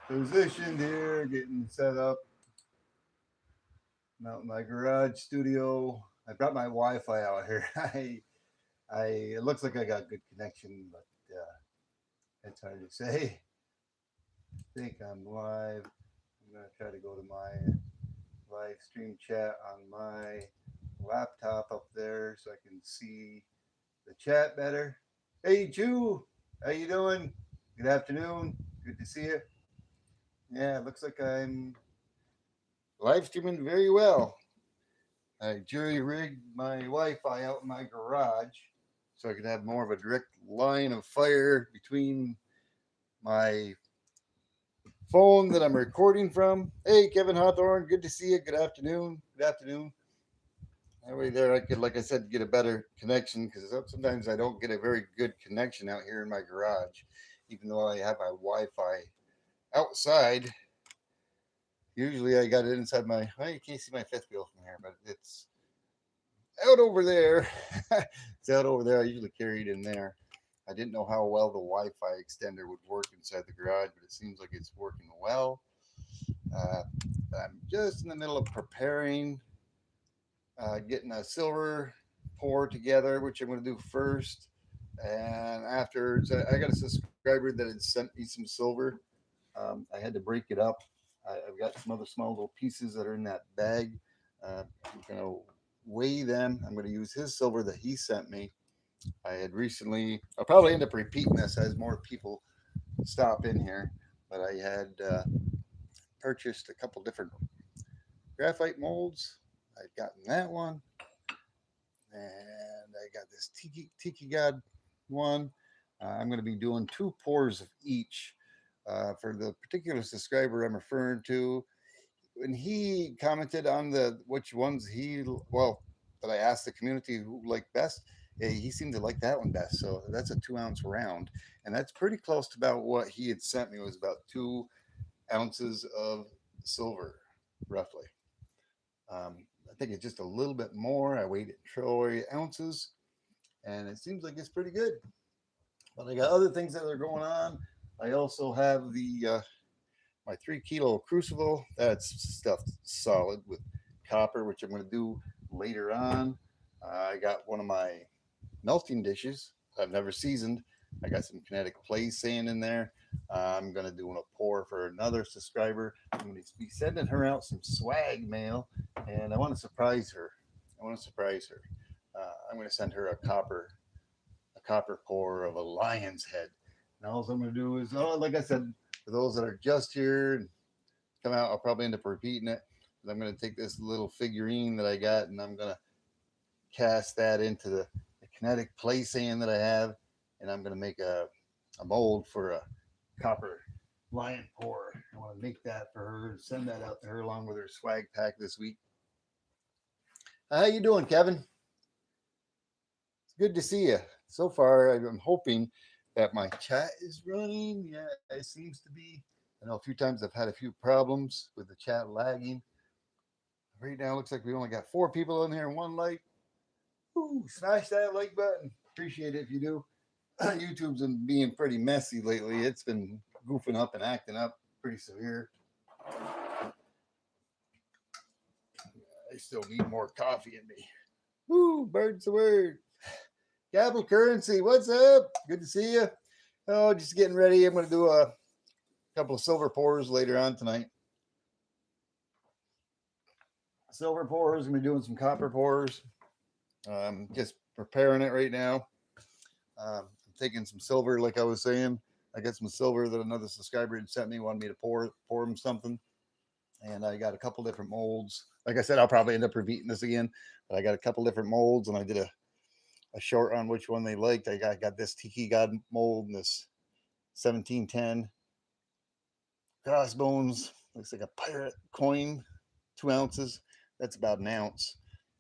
Positioned here, getting set up out in my garage studio. I brought my Wi-Fi out here. It looks like I got good connection, but it's hard to say. I think I'm live. I'm gonna try to go to my live stream chat on my laptop up there so I can see the chat better. Hey, Jew, how you doing? Good afternoon. Good to see you. Yeah, it looks like I'm live streaming very well. I jury rigged my Wi-Fi out in my garage so I could have more of a direct line of fire between my phone that I'm recording from. Hey, Kevin Hawthorne, good to see you. Good afternoon. Good afternoon. That way, there I could, like I said, get a better connection because sometimes I don't get a very good connection out here in my garage, even though I have my Wi-Fi outside. Usually, I got it inside my. Well, you can't see my fifth wheel from here, but it's out over there. It's out over there. I usually carry it in there. I didn't know how well the Wi-Fi extender would work inside the garage, but it seems like it's working well. Uh, I'm just in the middle of preparing, getting a silver pour together, which I'm going to do first. And afterwards, I got a subscriber that had sent me some silver. I had to break it up. I've got some other small little pieces that are in that bag. I'm going to weigh them. I'm going to use his silver that he sent me. I had recently, I'll probably end up repeating this as more people stop in here, but I had purchased a couple different graphite molds. I'd gotten that one, and I got this Tiki God one. I'm going to be doing two pours of each for the particular subscriber I'm referring to. When he commented on the which ones that I asked the community who liked best, he seemed to like that one best. So that's a 2 ounce round, and that's pretty close to about what he had sent me. It was about 2 ounces of silver, roughly. I think it's just a little bit more. I weighed it 3 ounces, and it seems like it's pretty good. But I got other things that are going on. I also have the my 3 kilo crucible that's stuffed solid with copper, which I'm going to do later on. I got one of my melting dishes I've never seasoned. I got some kinetic play sand in there. I'm going to do a pour for another subscriber. I'm going to be sending her out some swag mail, and I want to surprise her. I want to surprise her. I'm going to send her a copper core of a lion's head. And all I'm going to do is, like I said, for those that are just here and come out, I'll probably end up repeating it. But I'm going to take this little figurine that I got and I'm going to cast that into the kinetic play sand that I have. And I'm going to make a mold for a copper lion pour. I want to make that for her and send that out to her along with her swag pack this week. How you doing, Kevin? It's good to see you. So far, I'm hoping that my chat is running. Yeah, it seems to be. I know a few times I've had a few problems with the chat lagging. Right now, it looks like we only got 4 people in here and one like. Ooh, smash that like button. Appreciate it if you do. YouTube's been being pretty messy lately. It's been goofing up and acting up pretty severe. I still need more coffee in me. Woo, bird's the word. Capital Currency, what's up? Good to see you. Oh, just getting ready. I'm going to do a couple of silver pours later on tonight. Silver pours. I'm going to be doing some copper pours. Just preparing it right now. I'm taking some silver, like I was saying. I got some silver that another subscriber had sent me, wanted me to pour him something. And I got a couple different molds. Like I said, I'll probably end up repeating this again, but I got a couple different molds, and I did a short on which one they liked. I got this Tiki God mold and this 1710 crossbones. Looks like a pirate coin, 2 ounces. That's about an ounce.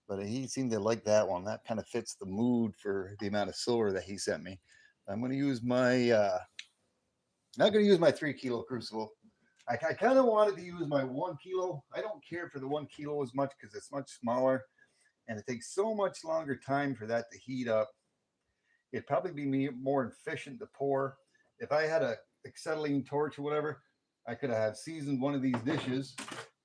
But he seemed to like that one. That kind of fits the mood for the amount of silver that he sent me. I'm going to use my, not going to use my 3 kilo crucible. I kind of wanted to use my 1 kilo. I don't care for the 1 kilo as much because it's much smaller and it takes so much longer time for that to heat up. It'd probably be more efficient to pour. If I had a acetylene torch or whatever, I could have seasoned one of these dishes,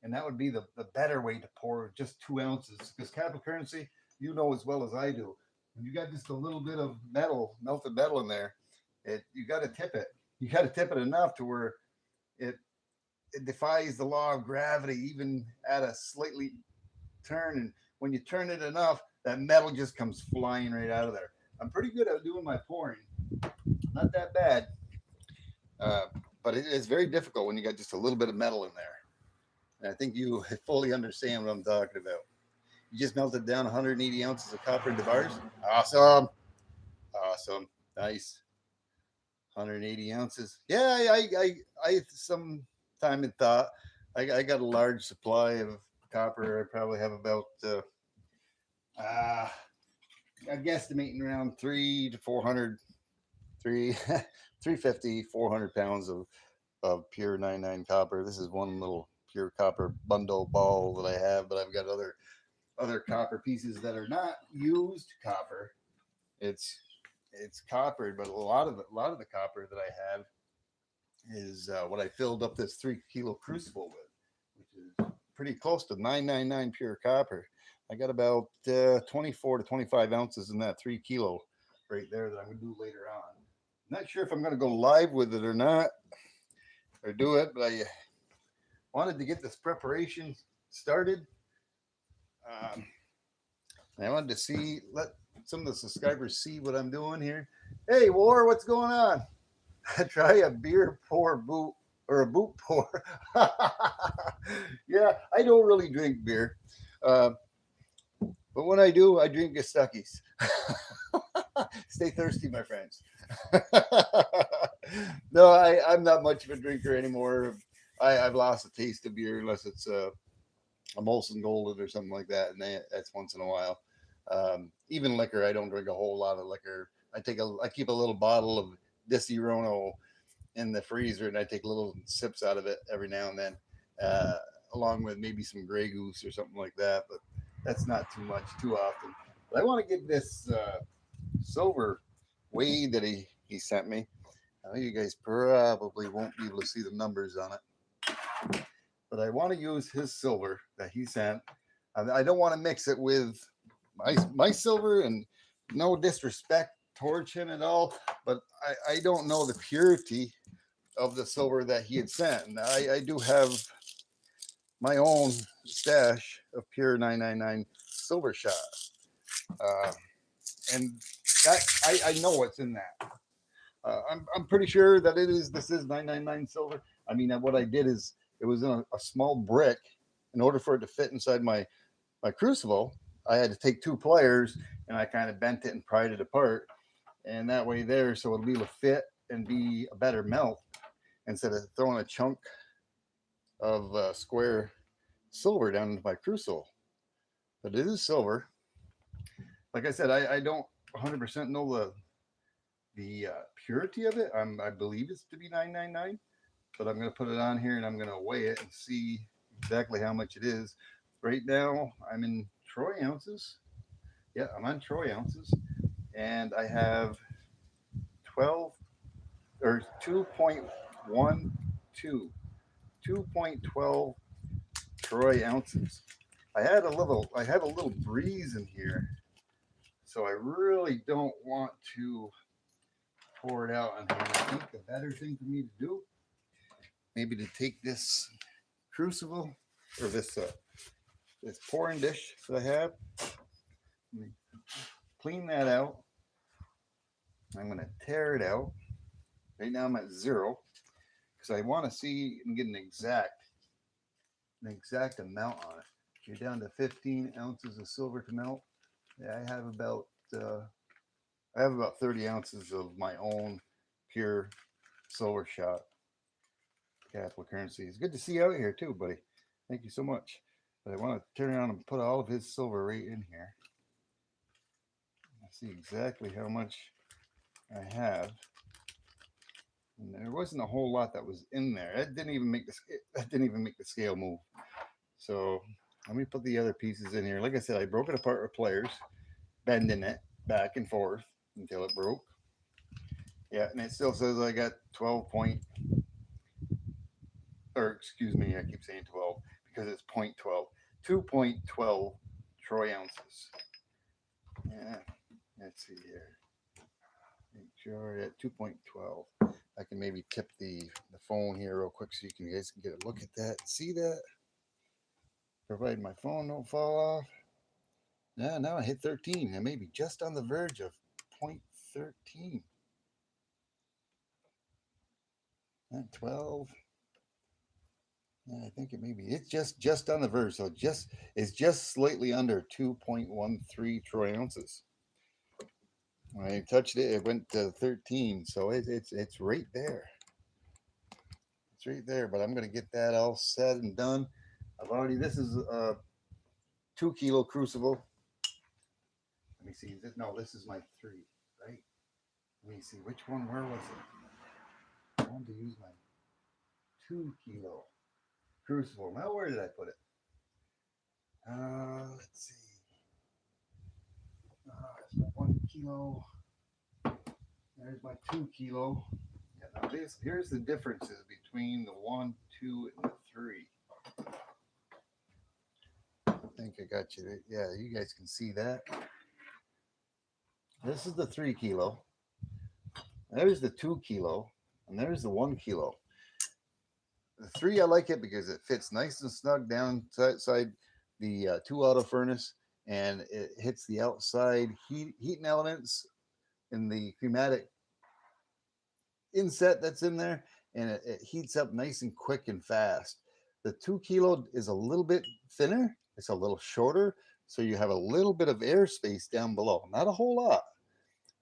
and that would be the better way to pour just 2 ounces. Because capital currency, you know as well as I do, when you got just a little bit of metal, melted metal in there, you got to tip it. You got to tip it enough to where it it defies the law of gravity, even at a slightly turn. And when you turn it enough, that metal just comes flying right out of there. I'm pretty good at doing my pouring. Not that bad, uh, but it is very difficult when you got just a little bit of metal in there. And I think you fully understand what I'm talking about. You just melted down 180 ounces of copper into bars. Awesome. Awesome. Nice. 180 ounces. Yeah, I some time had thought I got a large supply of copper. I probably have about uh I'm guesstimating around 3 to 400, three 350, 400 pounds of pure 99 copper. This is one little pure copper bundle ball that I have, but I've got other copper pieces that are not used copper. It's it's coppered, but a lot of the copper that I have is what I filled up this 3 kilo crucible with, which is pretty close to 999 pure copper. I got about 24 to 25 ounces in that 3 kilo right there that I'm going to do later on. I'm not sure if I'm going to go live with it or not, or do it, but I wanted to get this preparation started. Um, and I wanted to let some of the subscribers see what I'm doing here. Hey, War, what's going on? Try a beer pour boot or a boot pour. Yeah, I don't really drink beer, uh, but when I do, I drink Stuckies. Stay thirsty, my friends. No, I'm not much of a drinker anymore. I've lost the taste of beer unless it's a Molson Golden or something like that, and that's once in a while. Even liquor, I don't drink a whole lot of liquor. I keep a little bottle of Desirono in the freezer, and I take little sips out of it every now and then, uh, along with maybe some Grey Goose or something like that. But that's not too much, too often. But I want to get this silver Wade that he sent me. I know you guys probably won't be able to see the numbers on it, but I want to use his silver that he sent. I don't want to mix it with my silver, and no disrespect towards him at all, but I don't know the purity of the silver that he had sent. And I do have my own stash of pure 999 silver shot. Uh, and that I know what's in that. I'm pretty sure that this is 999 silver. I mean, what I did is it was in a small brick. In order for it to fit inside my crucible, I had to take 2 pliers and I kind of bent it and pried it apart, and that way there, so it'll be able to fit and be a better melt instead of throwing a chunk of square silver down into my crucible. But it is silver. Like I said, I don't 100% know the purity of it. I believe it's to be 999, but I'm going to put it on here and I'm going to weigh it and see exactly how much it is. Right now, I'm in troy ounces. Yeah, I'm on troy ounces, and I have 12 or 2.12, 2.12 troy ounces. I have a little breeze in here, so I really don't want to pour it out on here. I think the better thing for me to do, maybe to take this crucible or this pouring dish that I have, clean that out. I'm going to tear it out. Right now I'm at 0 because I want to see and get an exact amount on it. You're down to 15 ounces of silver to melt. Yeah, I have about 30 ounces of my own pure silver shot. Catholic currency. It's good to see you out here too, buddy. Thank you so much. But I want to turn around and put all of his silver right in here. I see exactly how much I have. And there wasn't a whole lot that was in there. That didn't even make the scale move. So let me put the other pieces in here. Like I said, I broke it apart with pliers, bending it back and forth until it broke. Yeah, and it still says I got 12.12 or excuse me, I keep saying 12 because it's 0.12, 2.12 troy ounces. Yeah, let's see here. Make sure at 2.12. I can maybe tip the phone here real quick so you guys can get a look at that. See that? Provided my phone don't fall off. Yeah, now I hit 13. I may be just on the verge of 0.13. And 12. Yeah, I think it may be. It's just on the verge. So it's just slightly under 2.13 troy ounces. When I touched it, it went to 13. So it's right there. It's right there. But I'm gonna get that all set and done. I've already. This is a 2 kilo crucible. Let me see. No, this is my 3, right? Let me see. Which one? Where was it? I wanted to use my 2 kilo crucible. Now where did I put it? Let's see. It's my 1 kilo. There's my 2 kilo. Yeah, now here's the differences between the 1, 2, and the 3. I think I got you. Yeah, you guys can see that. This is the 3 kilo. There's the 2 kilo, and there's the 1 kilo. The 3, I like it because it fits nice and snug down inside the 2 auto furnace, and it hits the outside heating elements in the pneumatic inset that's in there, and it heats up nice and quick and fast. The 2 kilo is a little bit thinner, it's a little shorter, so you have a little bit of airspace down below. Not a whole lot,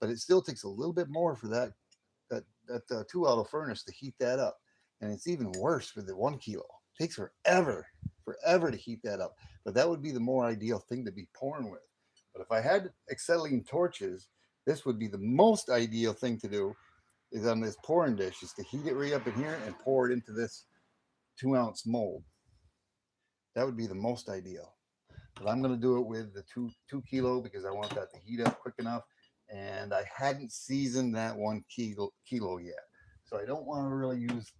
but it still takes a little bit more for that 2 auto furnace to heat that up. And it's even worse for the 1 kilo. It takes forever to heat that up. But that would be the more ideal thing to be pouring with. But if I had acetylene torches, this would be the most ideal thing to do is on this pouring dish is to heat it right up in here and pour it into this 2 ounce mold. That would be the most ideal. But I'm going to do it with the 2 kilo because I want that to heat up quick enough. And I hadn't seasoned that 1 kilo yet. So I don't want to really use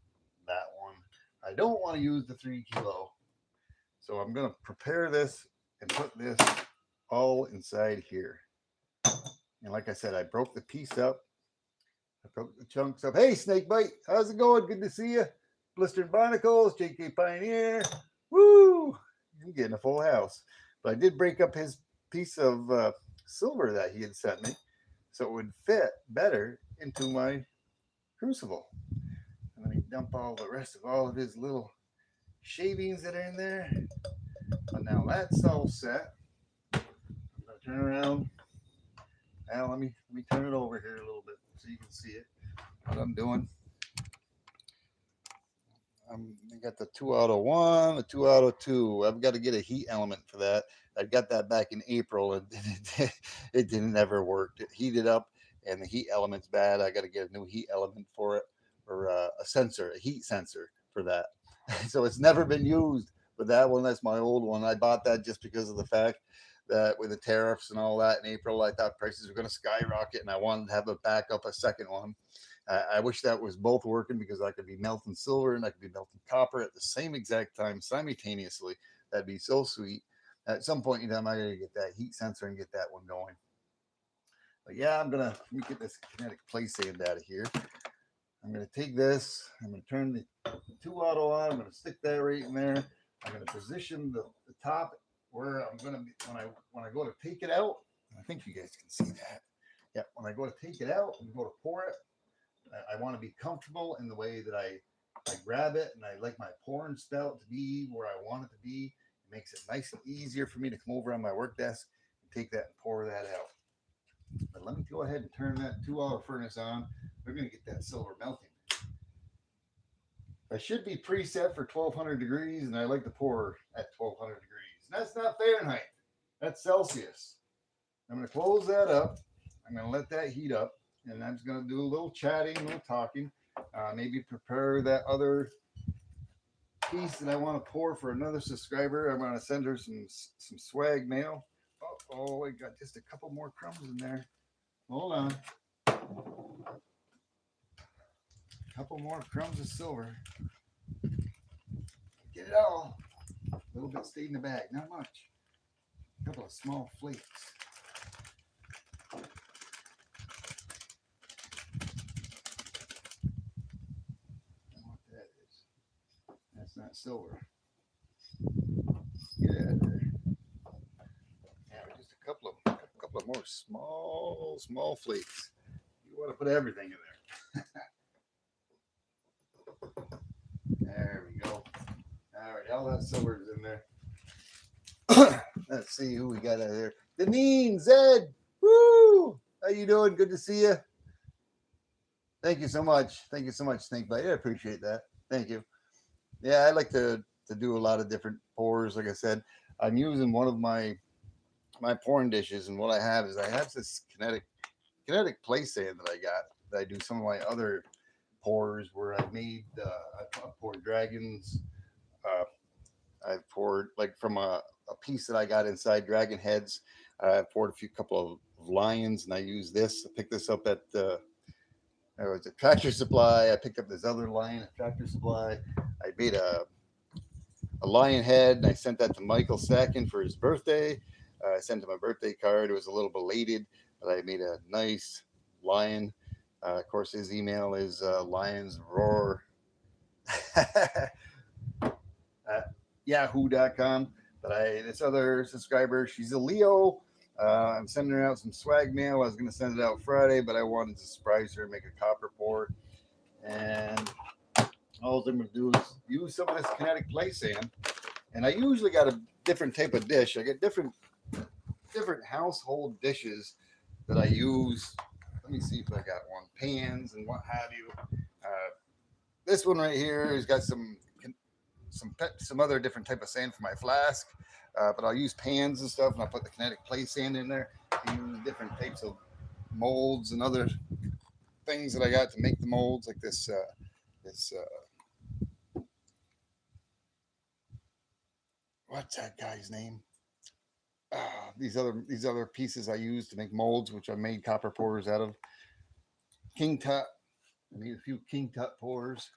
that one. I don't want to use the 3 kilo. So I'm going to prepare this and put this all inside here. And like I said, I broke the piece up. I broke the chunks up. Hey, Snakebite, how's it going? Good to see you. Blistered Barnacles, JK Pioneer. Woo! I'm getting a full house. But I did break up his piece of silver that he had sent me so it would fit better into my crucible. And let me dump all the rest of all of his little shavings that are in there. But now that's all set. I'm going to turn around. Now let me turn it over here a little bit so you can see it. What I'm doing. I got the 2 out of 1, the 2 out of 2. I've got to get a heat element for that. I got that back in April and it didn't ever work. It heated up and the heat element's bad. I got to get a new heat element for it, or a sensor, a heat sensor for that. So it's never been used. But that one, that's my old one. I bought that just because of the fact that with the tariffs and all that in April, I thought prices were going to skyrocket, and I wanted to have a backup, a second one. I wish that was both working because I could be melting silver and I could be melting copper at the same exact time simultaneously. That'd be so sweet. At some point in time, I gotta get that heat sensor and get that one going. But yeah, let me get this kinetic play sand out of here. I'm gonna take this, I'm gonna turn the 2 auto on, I'm gonna stick that right in there. I'm gonna position the top where I'm gonna be when I go to take it out. I think you guys can see that. Yeah, when I go to take it out and go to pour it, I want to be comfortable in the way that I grab it, and I like my pouring spout to be where I want it to be. It makes it nice and easier for me to come over on my work desk and take that and pour that out. But let me go ahead and turn that 2 auto furnace on. We're going to get that silver melting. I should be preset for 1200 degrees, and I like to pour at 1200 degrees. And that's not Fahrenheit. That's Celsius. I'm going to close that up. I'm going to let that heat up. And I'm just going to do a little chatting, a little talking. Maybe prepare that other piece that I want to pour for another subscriber. I'm going to send her some swag mail. Oh, I got just a couple more crumbs in there. Hold on. A couple more crumbs of silver. it all. A little bit stayed in the bag, not much. A couple of small flakes. I don't know what that is. That's not silver. Yeah, yeah, just a couple of more small flakes. You want to put everything in there. There we go. All right, all that silver's in there. Let's see who we got out of there. Deneen, Zed, woo! How you doing? Good to see you. Thank you so much. Thank you so much, Snakebite. I appreciate that. Thank you. Yeah, I like to do a lot of different pours. Like I said, I'm using one of my pouring dishes, and what I have is I have this kinetic play sand that I got that I do some of my other pours where I made I poured dragons. Uh, I've poured like from a piece that I got inside dragon heads. I poured a few couple of lions, and I use this. I picked this up at there was a Tractor Supply. I picked up this other lion at Tractor Supply. I made a lion head, and I sent that to Michael Sacken for his birthday. I sent him a birthday card. It was a little belated, but I made a nice lion. Of course, his email is lionsroar at yahoo.com. But this other subscriber, she's a Leo. I'm sending her out some swag mail. I was going to send it out Friday, but I wanted to surprise her and make a copper pour. And all I'm going to do is use some of this kinetic play sand. And I usually got a different type of dish. I get different household dishes that I use. Let me see if I got one. Pans and what have you. This one right here has got some other different type of sand for my flask. But I'll use pans and stuff, and I'll put the kinetic play sand in there. I use different types of molds and other things that I got to make the molds, like this. What's that guy's name? These other pieces I use to make molds, which I made copper pours out of. King Tut. I made a few King Tut pours.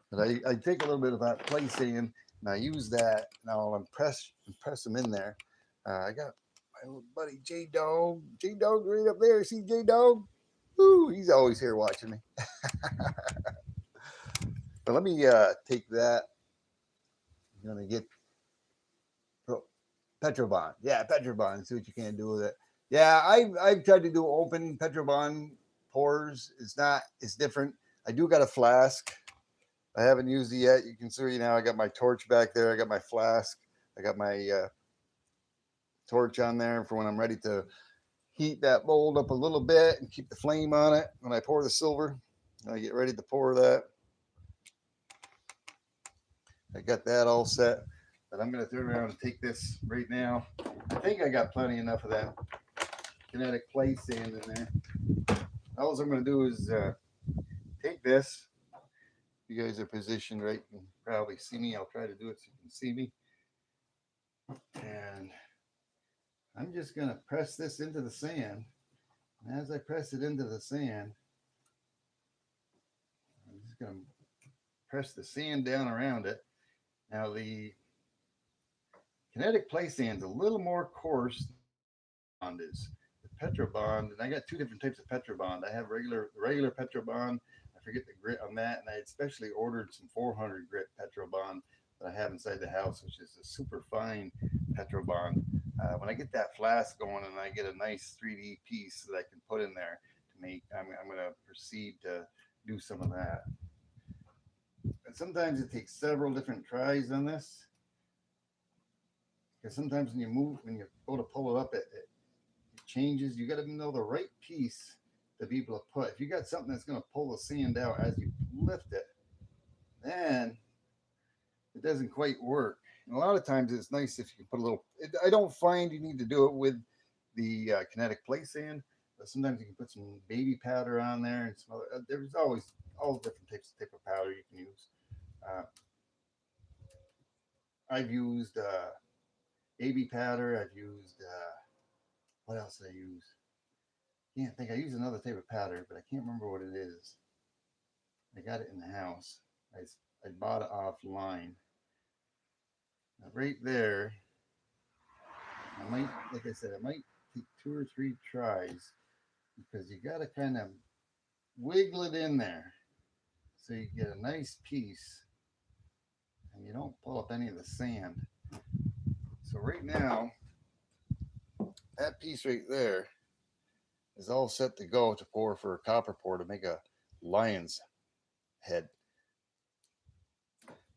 But I take a little bit of that play sand and I use that. Now I'll press them in there. I got my little buddy J Dog. J Dog right up there. See J Dog? Woo, he's always here watching me. But let me take that. I'm gonna get Petrobond. Yeah, Petrobond. See what you can do with it. Yeah, I've tried to do open Petrobond pours. It's different. I do got a flask. I haven't used it yet. You can see now I got my torch back there. I got my flask. I got my torch on there for when I'm ready to heat that mold up a little bit and keep the flame on it when I pour the silver. I get ready to pour that. I got that all set. But I'm going to turn around and take this right now. I think I got plenty enough of that kinetic play sand in there. All I'm going to do is take this. You guys are positioned right. You can probably see me. I'll try to do it so you can see me. And I'm just going to press this into the sand. And as I press it into the sand, I'm just going to press the sand down around it. Now the kinetic play sand is a little more coarse than Petrobond is. The Petrobond, and I got two different types of Petrobond. I have regular Petrobond. I forget the grit on that, and I especially ordered some 400 grit Petrobond that I have inside the house, which is a super fine Petrobond. When I get that flask going and I get a nice 3D piece that I can put in there to make, I'm going to proceed to do some of that. And sometimes it takes several different tries on this because sometimes when you go to pull it up, it changes. You got to know the right piece to be able to put. If you got something that's going to pull the sand out as you lift it, then it doesn't quite work. And a lot of times it's nice if you can put a little. I don't find you need to do it with the kinetic play sand, but sometimes you can put some baby powder on there and some other. There's always all different type of powder you can use. Uh, I've used baby powder. I've used what else did I use? Can't think. I use another type of powder, but I can't remember what it is. I got it in the house. I bought it offline. Now right there, I might, like I said, I might take 2 or 3 tries because you got to kind of wiggle it in there so you get a nice piece and you don't pull up any of the sand. So right now, that piece right there is all set to go to pour for a copper pour to make a lion's head.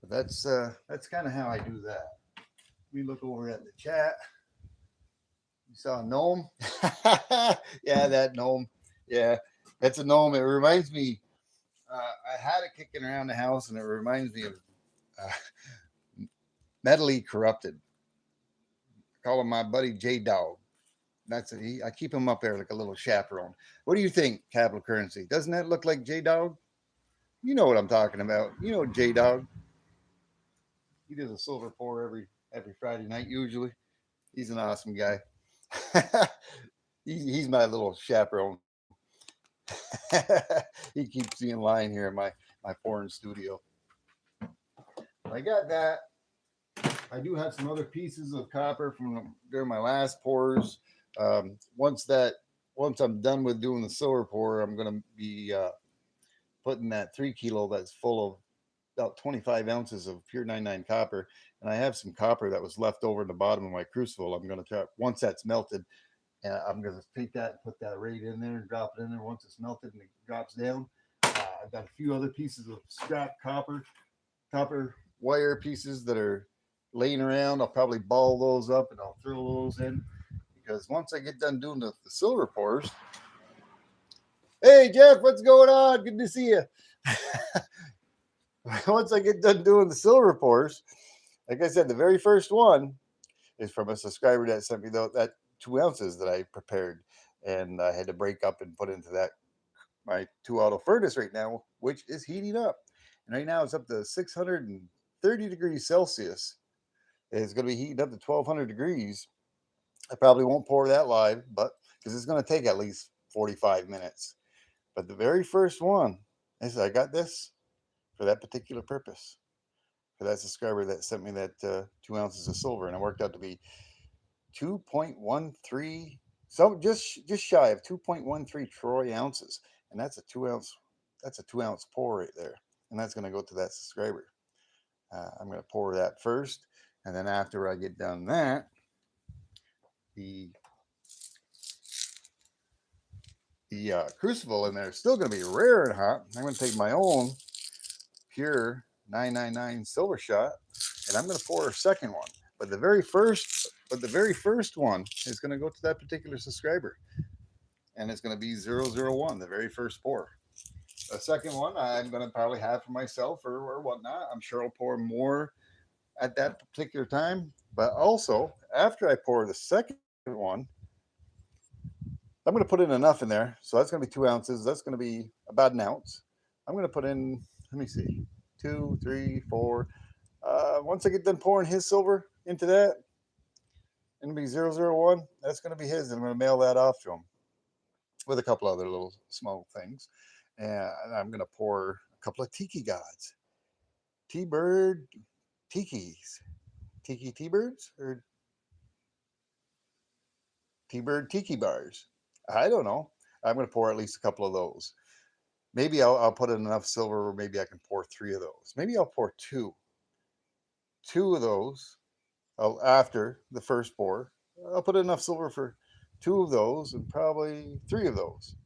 But that's kind of how I do that. We look over at the chat. You saw a gnome? Yeah, that gnome. Yeah, that's a gnome. It reminds me. I had it kicking around the house, and it reminds me of uh, Mentally Corrupted. I call him my buddy J Dog. I keep him up there like a little chaperone. What do you think, Capital Currency? Doesn't that look like J Dog? You know what I'm talking about. You know J Dog. He does a silver pour every Friday night usually. He's an awesome guy. He's my little chaperone. He keeps me in line here in my foreign studio. I got that. I do have some other pieces of copper from during my last pours. Um, once that once I'm done with doing the silver pour, I'm gonna be putting that 3 kilo that's full of about 25 ounces of pure 99 copper, and I have some copper that was left over in the bottom of my crucible. I'm gonna try once that's melted, and I'm gonna take that and put that right in there and drop it in there. Once it's melted and it drops down, I've got a few other pieces of scrap copper wire pieces that are laying around. I'll probably ball those up and I'll throw those in because once I get done doing the silver pours, hey Jeff, what's going on? Good to see you. Once I get done doing the silver pours, like I said, the very first one is from a subscriber that sent me that 2 ounces that I prepared and I had to break up and put into that my 2 auto furnace right now, which is heating up. And right now it's up to 630 degrees Celsius. It's going to be heating up to 1200 degrees. I probably won't pour that live, but because it's going to take at least 45 minutes. But the very first one, I got this for that particular purpose. For that subscriber that sent me that 2 ounces of silver, and it worked out to be 2.13, so just shy of 2.13 troy ounces, and that's a 2 ounce pour right there, and that's going to go to that subscriber. I'm going to pour that first, and then after I get done that, the crucible in there is still going to be rare and hot. I'm going to take my own pure 999 silver shot, and I'm going to pour a second one. But the very first one is going to go to that particular subscriber, and it's going to be 001, the very first pour. The second one I'm going to probably have for myself or whatnot. I'm sure I'll pour more at that particular time. But also, after I pour the second one, I'm going to put in enough in there. So that's going to be 2 ounces. That's going to be about an ounce. I'm going to put in, let me see, 2, 3, 4. Once I get done pouring his silver into that, it'll be 001. That's going to be his. And I'm going to mail that off to him with a couple other little small things. And I'm going to pour a couple of tiki gods, T-bird tikis, tiki T-birds or T-bird tiki bars. I don't know. I'm going to pour at least a couple of those. Maybe I'll put in enough silver, or maybe I can pour 3 of those. Maybe I'll pour two of those after the first pour. I'll put enough silver for 2 of those and probably 3 of those.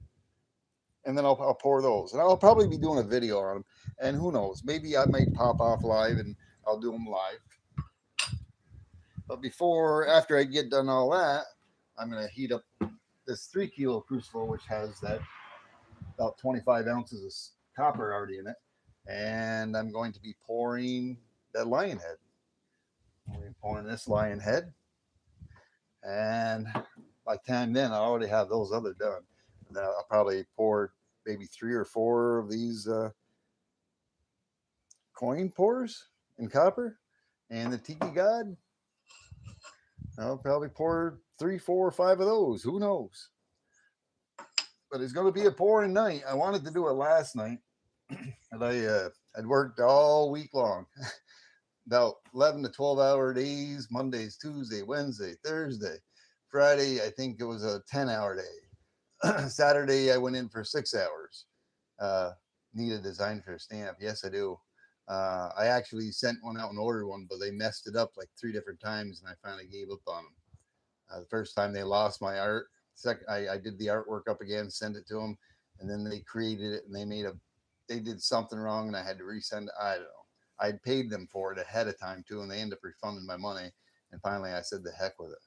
And then I'll pour those. And I'll probably be doing a video on them. And who knows, maybe I might pop off live and I'll do them live. But after I get done all that, I'm going to heat up this 3 kilo crucible, which has that about 25 ounces of copper already in it. And I'm going to be pouring that lion head. I'm going to be pouring this lion head. And by the time then, I already have those other done. And then I'll probably pour maybe 3 or 4 of these coin pours in copper. And the Tiki God, I'll probably pour 3, 4, or 5 of those. Who knows? But it's going to be a pouring night. I wanted to do it last night, And I'd worked all week long, about 11 to 12-hour days, Mondays, Tuesday, Wednesday, Thursday, Friday. I think it was a 10-hour day. Saturday, I went in for 6 hours. Uh, Need a design for a stamp? Yes, I do. I actually sent one out and ordered one, but they messed it up like three different times, and I finally gave up on them. The first time they lost my art. Second, I did the artwork up again, sent it to them, and then they created it and they did something wrong, and I had to resend it. I don't know. I'd paid them for it ahead of time too, and they ended up refunding my money. And finally, I said the heck with it.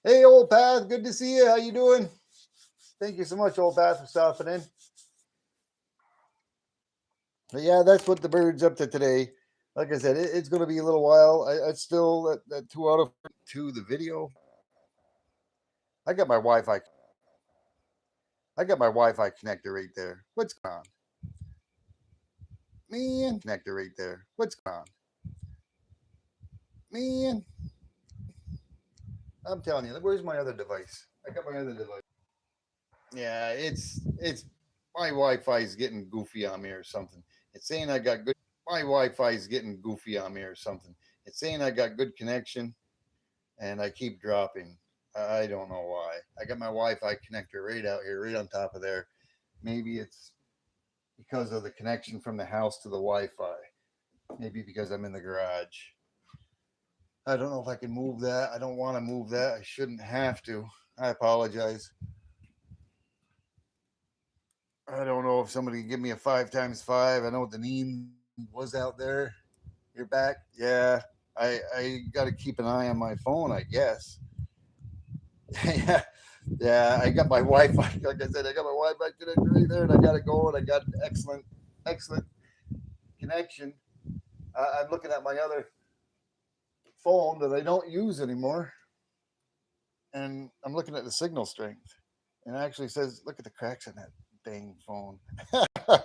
Hey, old Path, good to see you. How you doing? Thank you so much, old Path, for stopping in. But yeah, that's what the bird's up to today. Like I said, it's going to be a little while. I still that 2 out of to the video. I got my Wi-Fi. I got my Wi-Fi connector right there. What's going on, man? Connector right there. What's going on, man? I'm telling you. Where's my other device? I got my other device. Yeah, it's my Wi-Fi is getting goofy on me or something. It's saying I got good. My Wi-Fi is getting goofy on me or something. It's saying I got good connection, and I keep dropping. I don't know why. I got my Wi-Fi connector right out here, right on top of there. Maybe it's because of the connection from the house to the Wi-Fi. Maybe because I'm in the garage. I don't know if I can move that. I don't want to move that. I shouldn't have to. I apologize. I don't know if somebody can give me a 5 times 5. I know what the name was out there. You're back. Yeah. I got to keep an eye on my phone, I guess. Yeah. Yeah. I got my Wi Fi. Like I said, I got my Wi Fi connected right there, and I got it going. I got an excellent connection. I'm looking at my other phone that I don't use anymore, and I'm looking at the signal strength. And it actually says, look at the cracks in that dang phone.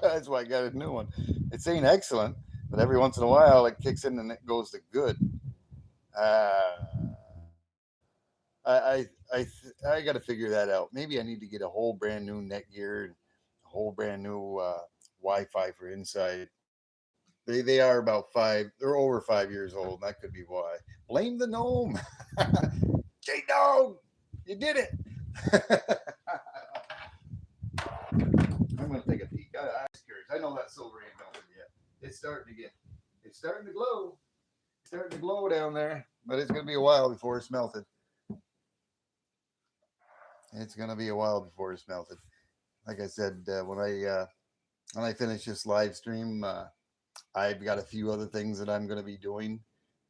That's why I got a new one. It's saying excellent, but every once in a while it kicks in and it goes to good. Uh, I got to figure that out. Maybe I need to get a whole brand new Netgear, a whole brand new Wi-Fi for inside. They are about five. They're over 5 years old. And that could be why. Blame the gnome. J Dog, you did it. I'm gonna take a peek. I'm curious. I know that silver ain't melted yet. It's starting to get. It's starting to glow. It's starting to glow down there, but it's gonna be a while before it's melted. It's gonna be a while before it's melted. Like I said, when I finish this live stream, I've got a few other things that I'm gonna be doing.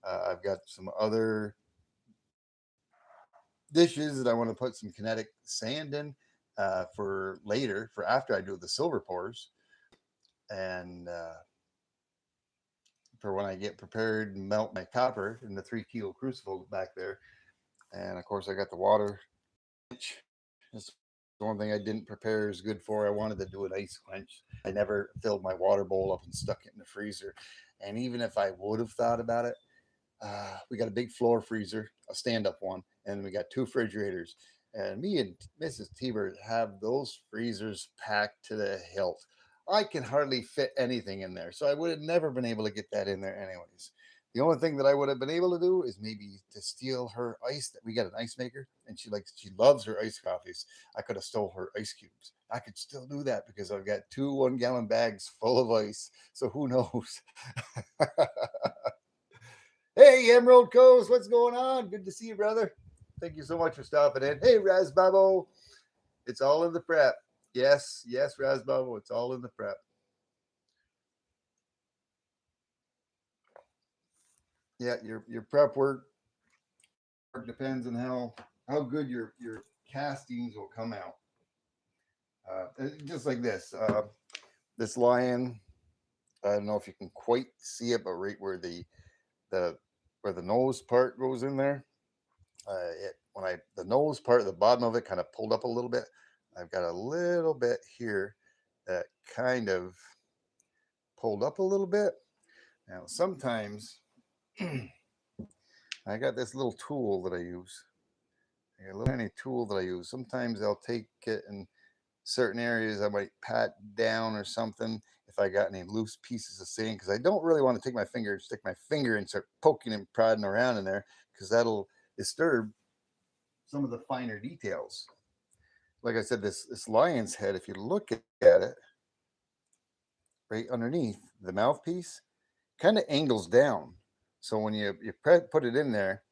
I've got some other dishes that I want to put some kinetic sand in for later, for after I do the silver pours, and for when I get prepared and melt my copper in the 3 kilo crucible back there. And of course, I got the water. That's the one thing I didn't prepare as good for. I wanted to do an ice quench. I never filled my water bowl up and stuck it in the freezer. And even if I would have thought about it, we got a big floor freezer, a stand up one, and we got 2 refrigerators. And me and Mrs. T-Bird have those freezers packed to the hilt. I can hardly fit anything in there. So I would have never been able to get that in there, anyways. The only thing that I would have been able to do is maybe to steal her ice. That we got an ice maker, and she loves her iced coffees. I could have stole her ice cubes. I could still do that because I've got 2 1-gallon bags full of ice. So who knows? Hey, Emerald Coast, what's going on? Good to see you, brother. Thank you so much for stopping in. Hey, Razbabo, it's all in the prep. Yes, yes, Razbabo, it's all in the prep. Yeah, your prep work depends on how good your castings will come out. Just like this, this lion. I don't know if you can quite see it, but right where the where the nose part goes in there, when I the nose part, the bottom of it kind of pulled up a little bit. I've got a little bit here that kind of pulled up a little bit. Now sometimes I got this little tool that I use. I got a little tiny tool that I use. Sometimes I'll take it and certain areas I might pat down or something if I got any loose pieces of sand, because I don't really want to take my finger and stick my finger and start poking and prodding around in there, because that'll disturb some of the finer details. Like I said, this lion's head, if you look at it right underneath the mouthpiece, kind of angles down. So when you put it in there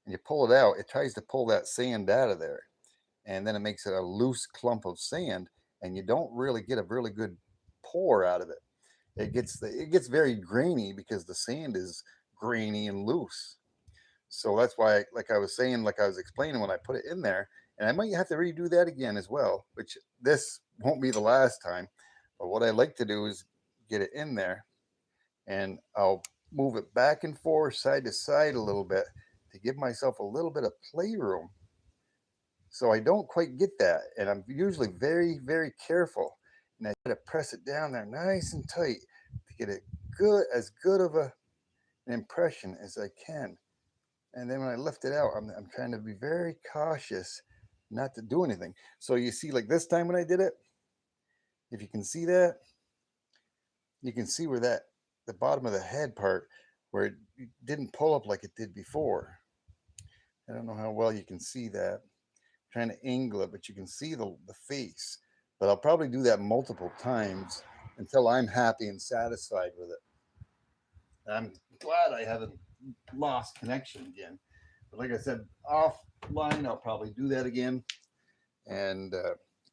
and you pull it out, it tries to pull that sand out of there, and then it makes it a loose clump of sand, and you don't really get a really good pour out of it. It gets very grainy because the sand is grainy and loose. So that's why, like I was saying, like I was explaining, when I put it in there, and I might have to redo that again as well, which this won't be the last time. But what I like to do is get it in there, and I'll move it back and forth, side to side a little bit, to give myself a little bit of playroom. So I don't quite get that, and I'm usually very, very careful, and I try to press it down there nice and tight to get it good of an impression as I can. And then when I lift it out, I'm trying to be very cautious not to do anything. So you see, like this time when I did it, if you can see that, you can see where that the bottom of the head part, where it didn't pull up like it did before. I don't know how well you can see that. I'm trying to angle it, but you can see the face. But I'll probably do that multiple times until I'm happy and satisfied with it. I'm glad I haven't lost connection again. But like I said, offline, I'll probably do that again. And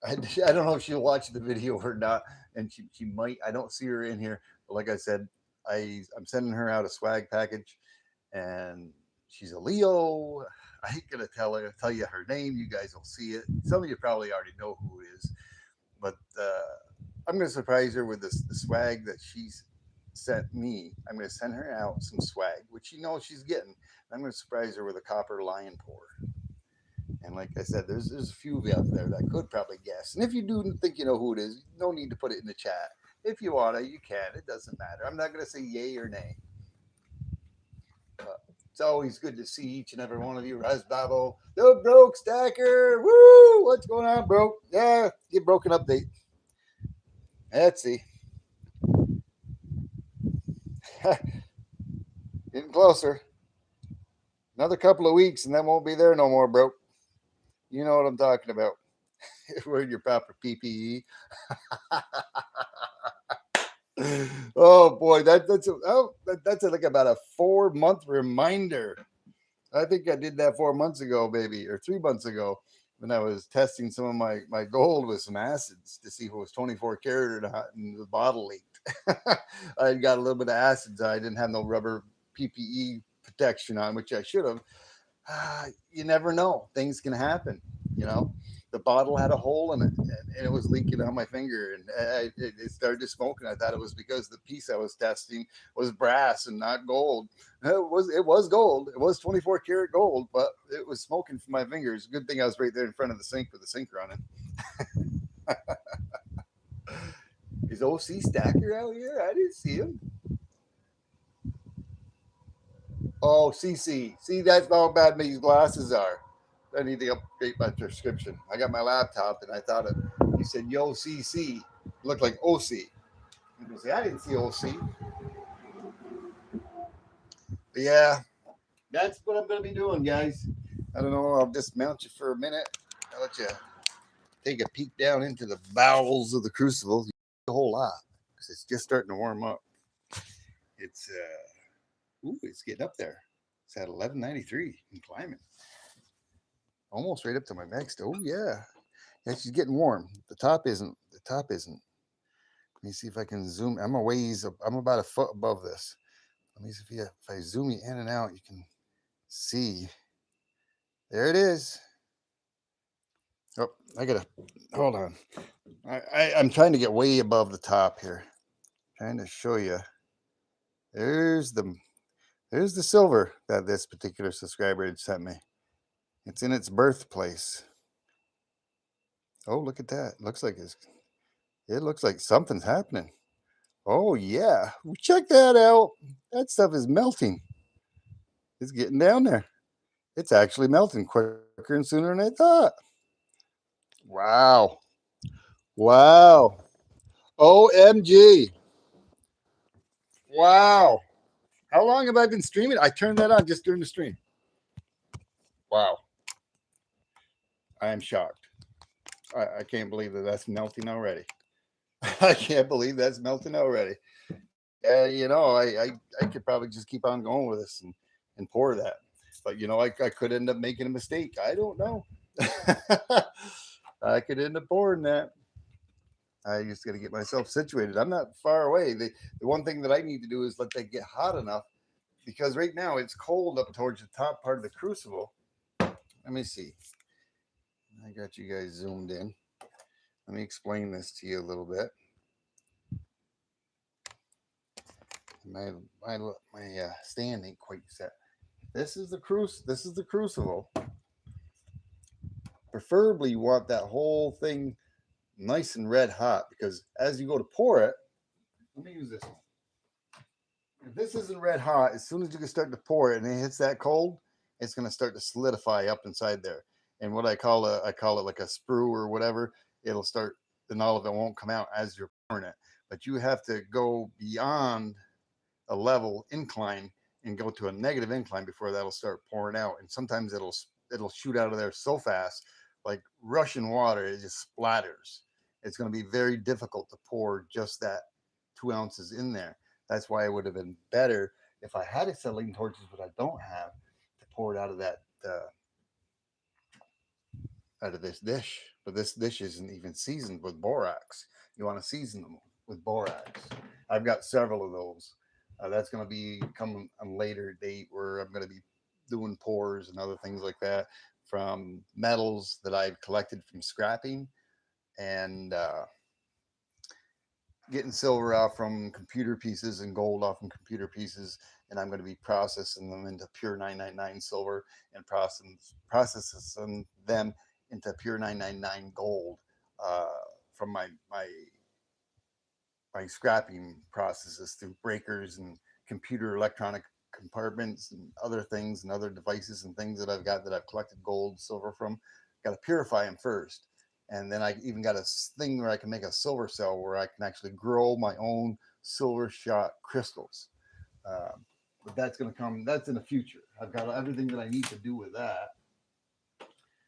I don't know if she'll watch the video or not. And she might. I don't see her in here. But like I said, I'm sending her out a swag package, and she's a Leo. I ain't gonna tell you her name. You guys will see it. Some of you probably already know who it is, but I'm gonna surprise her with the swag that she's sent me. I'm gonna send her out some swag, which she knows she's getting. I'm gonna surprise her with a copper lion pour. And like I said, there's a few of you out there that could probably guess. And if you do think you know who it is, no need to put it in the chat. If you wanna, you can. It doesn't matter. I'm not gonna say yay or nay. But it's always good to see each and every one of you. Raz Babo, the broke stacker. Woo! What's going on, bro? Yeah, get broken update. Let's see. Getting closer. Another couple of weeks and that won't be there no more, bro. You know what I'm talking about. Wearing your proper PPE. Oh boy, that's like about a 4 month reminder. I think I did that 4 months ago, baby, or 3 months ago, when I was testing some of my gold with some acids to see if it was 24 karat or not, and the bottle leaked. I got a little bit of acids. I didn't have no rubber PPE protection on, which I should have. You never know. Things can happen. You know, the bottle had a hole in it, and it was leaking on my finger, and it started to smoke. And I thought it was because the piece I was testing was brass and not gold. It was gold. It was 24 karat gold, but it was smoking from my fingers. Good thing I was right there in front of the sink with the sink running. Is OC Stacker out here? I didn't see him. Oh, CC. See, that's how bad these glasses are. I need to update my prescription. I got my laptop and I thought it. He said, "Yo, CC." It looked like OC. I say, I didn't see OC. But yeah, that's what I'm going to be doing, guys. I don't know. I'll dismount you for a minute. I'll let you take a peek down into the bowels of the crucible. A whole lot because it's just starting to warm up. It's getting up there. It's at 1193 and climbing. Almost right up to my next. Oh yeah, yeah. She's getting warm. The top isn't. The top isn't. Let me see if I can zoom. I'm a ways. I'm about a foot above this. Let me see if I zoom you in and out, you can see. There it is. Oh, I gotta hold on. I'm trying to get way above the top here. Trying to show you. There's the silver that this particular subscriber had sent me. It's in its birthplace. Oh, look at that. It looks like something's happening. Oh yeah. Check that out. That stuff is melting. It's getting down there. It's actually melting quicker and sooner than I thought. Wow. Wow. OMG. Wow. How long have I been streaming? I turned that on just during the stream. Wow. I am shocked. I can't believe that that's melting already. I can't believe that's melting already. I could probably just keep on going with this and pour that. But, I could end up making a mistake. I don't know. I could end up pouring that. I just got to get myself situated. I'm not far away. The one thing that I need to do is let that get hot enough because right now it's cold up towards the top part of the crucible. Let me see. I got you guys zoomed in. Let me explain this to you a little bit. My stand ain't quite set. This is the crucible. Preferably, you want that whole thing nice and red hot because as you go to pour it, let me use this one. If this isn't red hot, as soon as you can start to pour it and it hits that cold, it's going to start to solidify up inside there. And what I call it like a sprue or whatever. It'll start, then all of it won't come out as you're pouring it. But you have to go beyond a level incline and go to a negative incline before that'll start pouring out. And sometimes it'll shoot out of there so fast, like rushing water. It just splatters. It's going to be very difficult to pour just that 2 ounces in there. That's why it would have been better if I had acetylene torches, but I don't have, to pour it out of that out of this dish. But this dish isn't even seasoned with borax. You want to season them with borax. I've got several of those. That's going to be coming on a later date where I'm going to be doing pours and other things like that from metals that I've collected from scrapping and getting silver off from computer pieces and gold off from computer pieces. And I'm going to be processing them into pure 999 silver and processing them into pure 999 gold uh, from my scrapping processes through breakers and computer electronic compartments and other things and other devices and things that I've got that I've collected gold, silver from. Got to purify them first. And then I even got a thing where I can make a silver cell where I can actually grow my own silver shot crystals. But that's going to come, that's in the future. I've got everything that I need to do with that.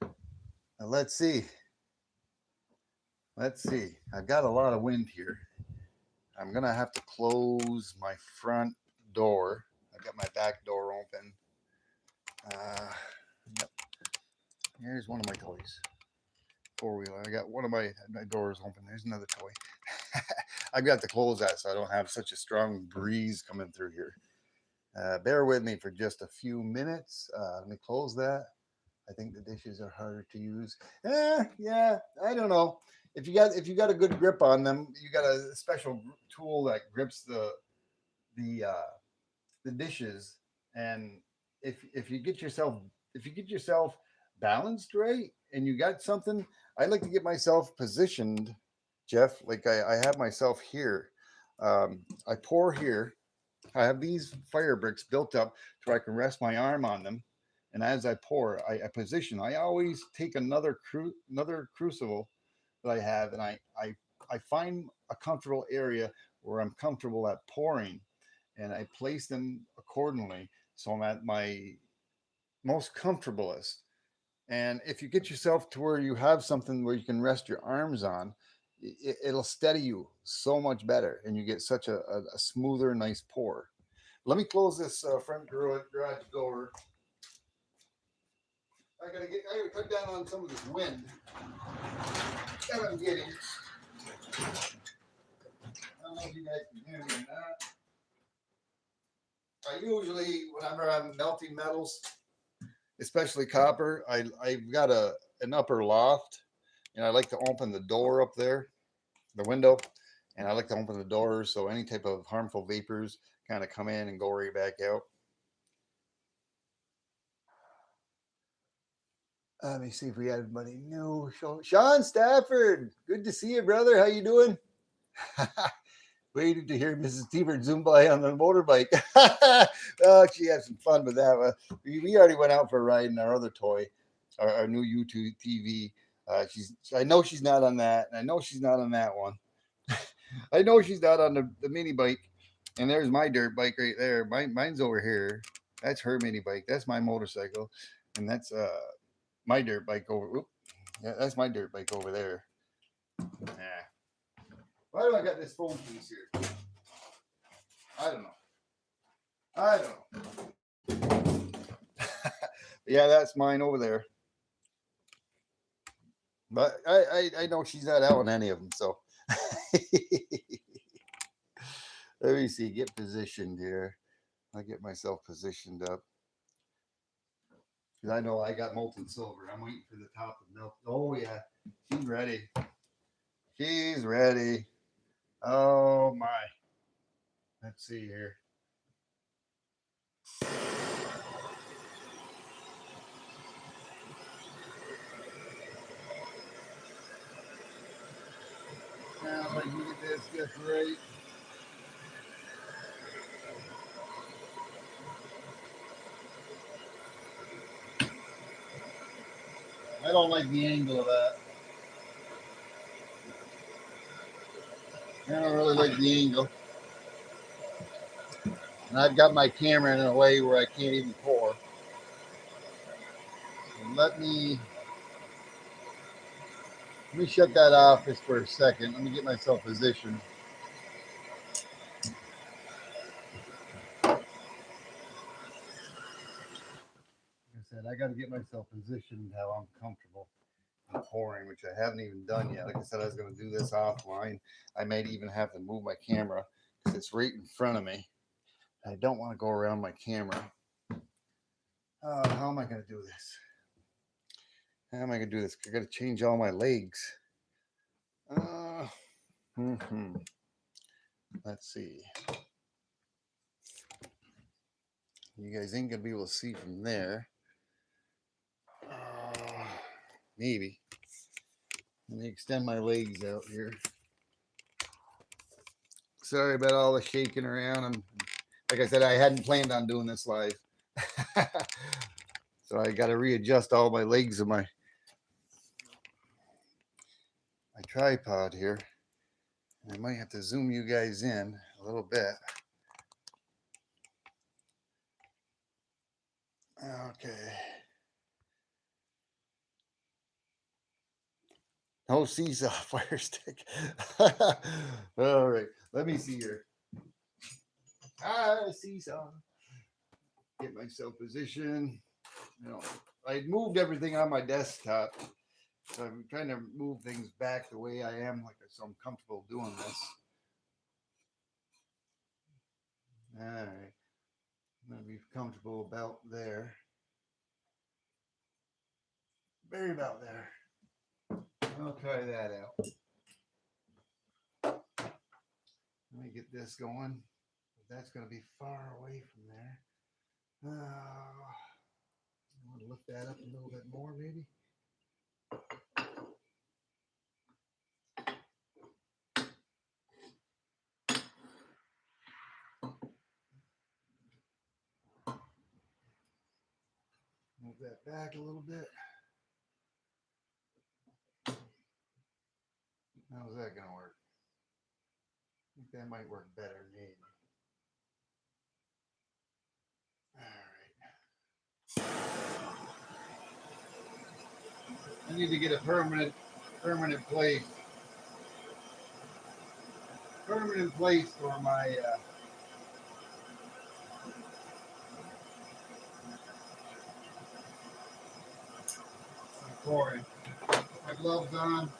Now let's see. Let's see. I've got a lot of wind here. I'm going to have to close my front door. I've got my back door open. Yep. Here's one of my toys. Four-wheeler. I got one of my doors open. There's another toy. I've got to close that so I don't have such a strong breeze coming through here. Bear with me for just a few minutes. Let me close that. I think the dishes are harder to use. Yeah, I don't know. If you got a good grip on them, you got a special tool that grips the uh, the dishes. And if you get yourself balanced right, and you got something, I like to get myself positioned, Jeff. Like I have myself here. I pour here. I have these fire bricks built up so I can rest my arm on them. And as I pour, I position. I always take another crucible that I have, and I find a comfortable area where I'm comfortable at pouring, and I place them accordingly. So I'm at my most comfortablest. And if you get yourself to where you have something where you can rest your arms on, it'll steady you so much better, and you get such a smoother, nice pour. Let me close this front garage door. I gotta cut down on some of this wind that I'm getting. I don't know if you guys can hear me or not. I usually, whenever I'm melting metals, especially copper, I've got an upper loft, and I like to open the door up there, the window, and I like to open the doors so any type of harmful vapors kind of come in and go right back out. Let me see if we had anybody new. Sean Stafford, good to see you, brother. How you doing? Waited to hear Mrs. T-Bird zoom by on the motorbike. Oh, she had some fun with that. We already went out for a ride in our other toy, our new YouTube TV. I know she's not on that, and I know she's not on that one. I know she's not on the mini bike. And there's my dirt bike right there. Mine's over here. That's her mini bike. That's my motorcycle, and that's my dirt bike over. Whoop, yeah, that's my dirt bike over there. Yeah. Why do I got this phone piece here? I don't know. I don't know. Yeah, that's mine over there. But I know she's not out on any of them, so let me see. Get positioned here. I get myself positioned up. Because I know I got molten silver. I'm waiting for the top to melt. Oh, yeah. She's ready. She's ready. Oh, my. Let's see here. Now, if I can get this just right. I don't like the angle of that. I don't really like the angle. And I've got my camera in a way where I can't even pour. So let me shut that off just for a second. Let me get myself positioned. Like I said, I got to get myself positioned how I'm comfortable in pouring, which I haven't even done yet. Like I said, I was going to do this offline. I might even have to move my camera because it's right in front of me. I don't want to go around my camera. How am I going to do this? How am I going to do this? I got to change all my legs. Let's see. You guys ain't going to be able to see from there. Maybe. Let me extend my legs out here. Sorry about all the shaking around. Like I said, I hadn't planned on doing this live. So I got to readjust all my legs of my tripod here. I might have to zoom you guys in a little bit. Okay. No seesaw fire stick. All right. Let me see here. Seesaw. Get myself positioned. I moved everything on my desktop. So I'm trying to move things back the way I am, so I'm comfortable doing this. All right. I'm going to be comfortable about there. Very about there. I'll try that out. Let me get this going. That's going to be far away from there. I want to lift that up a little bit more, maybe. Move that back a little bit. How's that going to work? I think that might work better, maybe. All right. I need to get a permanent place. Permanent place for my pouring. My gloves on.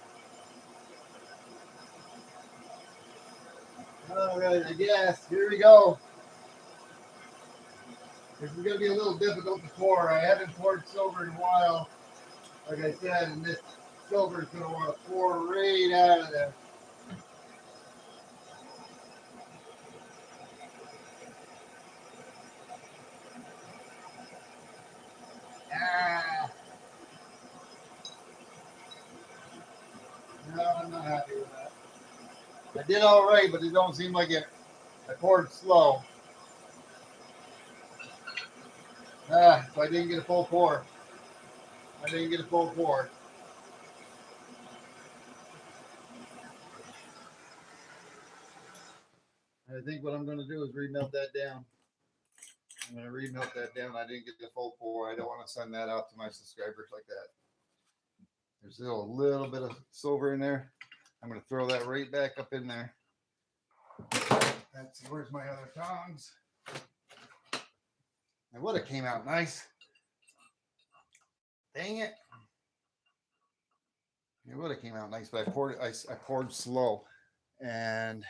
All right, I guess. Here we go. This is going to be a little difficult to pour. I haven't poured silver in a while, like I said, and this silver is going to want to pour right out of there. No, I'm not happy with that. I did all right, but it don't seem like it. I poured slow. So I didn't get a full pour. I think what I'm going to do is remelt that down. I'm going to remelt that down. I didn't get the full pour. I don't want to send that out to my subscribers like that. There's still a little bit of silver in there. I'm going to throw that right back up in there. Where's my other tongs? It would have came out nice. Dang it. It would have came out nice, but I poured slow. And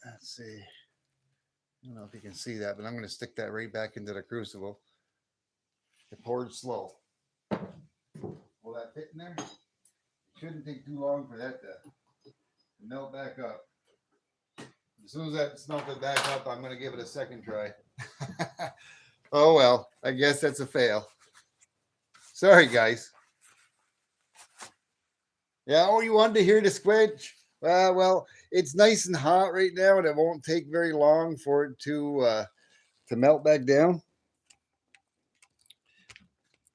let's see. I don't know if you can see that, but I'm going to stick that right back into the crucible. It poured slow. Will that fit in there? It shouldn't take too long for that to melt back up. As soon as that's melted back up, I'm going to give it a second try. Oh, well, I guess that's a fail. Sorry, guys. Yeah, oh, you wanted to hear the squinch? Well, it's nice and hot right now, and it won't take very long for it to melt back down.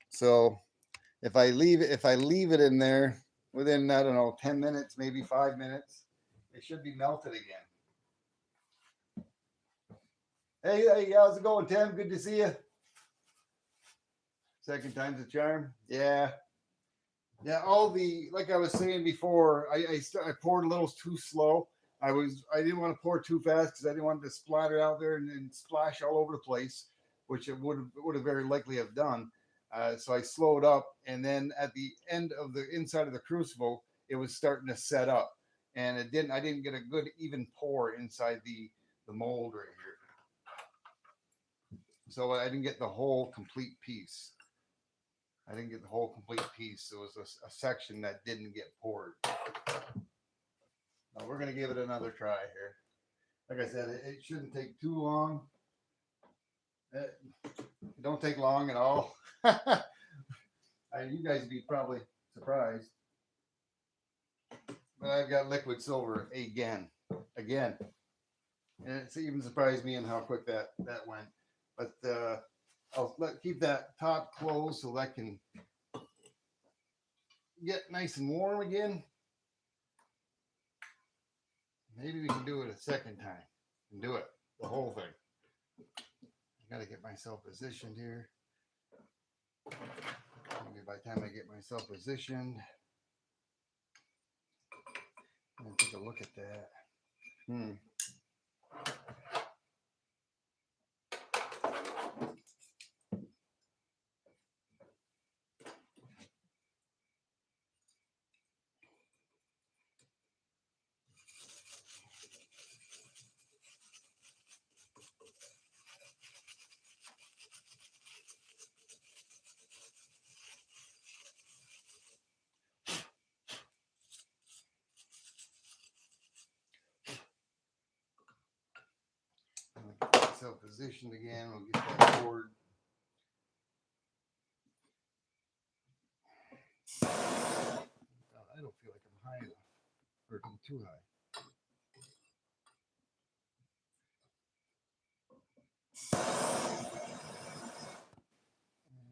So if I leave it in there within, I don't know, 10 minutes, maybe 5 minutes, it should be melted again. Hey, how's it going, Tim? Good to see you. Second time's a charm. Yeah. Yeah, like I was saying before, I poured a little too slow. I didn't want to pour too fast because I didn't want it to splatter out there and splash all over the place, which it would have very likely have done. So I slowed up, and then at the end of the inside of the crucible, it was starting to set up, and I didn't get a good even pour inside the mold right here. So I didn't get the whole complete piece. It was a section that didn't get poured. Now we're going to give it another try here. Like I said, it shouldn't take too long. It don't take long at all. You guys would be probably surprised. But I've got liquid silver again. And it's even surprised me in how quick that went. But I'll keep that top closed so that can get nice and warm again. Maybe we can do it a second time and do it, the whole thing. I got to get myself positioned here. Maybe by the time I get myself positioned, I'm going to take a look at that. Get myself positioned again. We'll get that poured. I don't feel like I'm high enough, or I'm too high.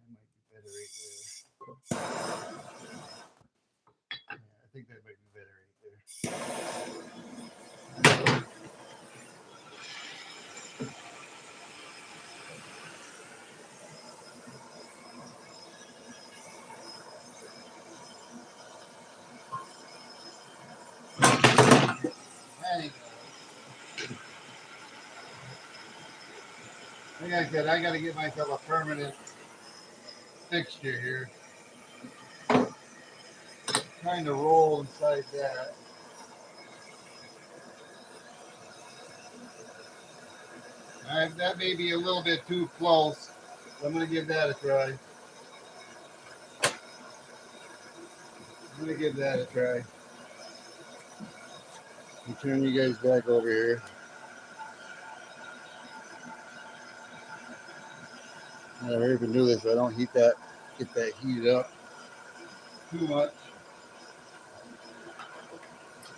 Might be better right there. Yeah, I think that might be better right there. Like I said, I got to get myself a permanent fixture here. Trying to roll inside that. That may be a little bit too close. So I'm going to give that a try. Let me turn you guys back over here. I hurry up and do this so I don't get that heated up too much.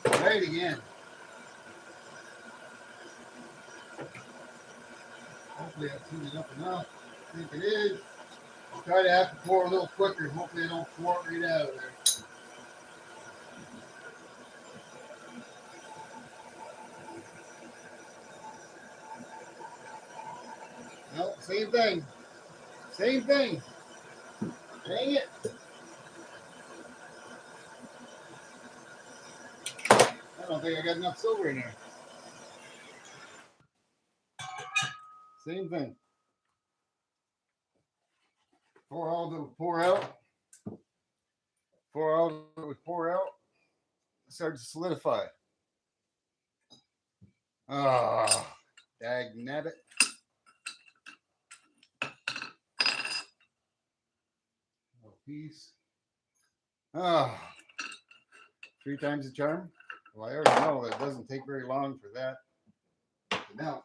Try it again. Hopefully I've heated up enough. I think it is. I'll try to have to pour a little quicker. Hopefully I don't pour it right out of there. Same thing. Same thing. Dang it. I don't think I got enough silver in there. Same thing. Pour all that would pour out. Pour all that would pour out. It started to solidify. Ah, dag nabbit. Little piece. Ah, 3 times the charm. Well, I already know that it doesn't take very long for that to melt.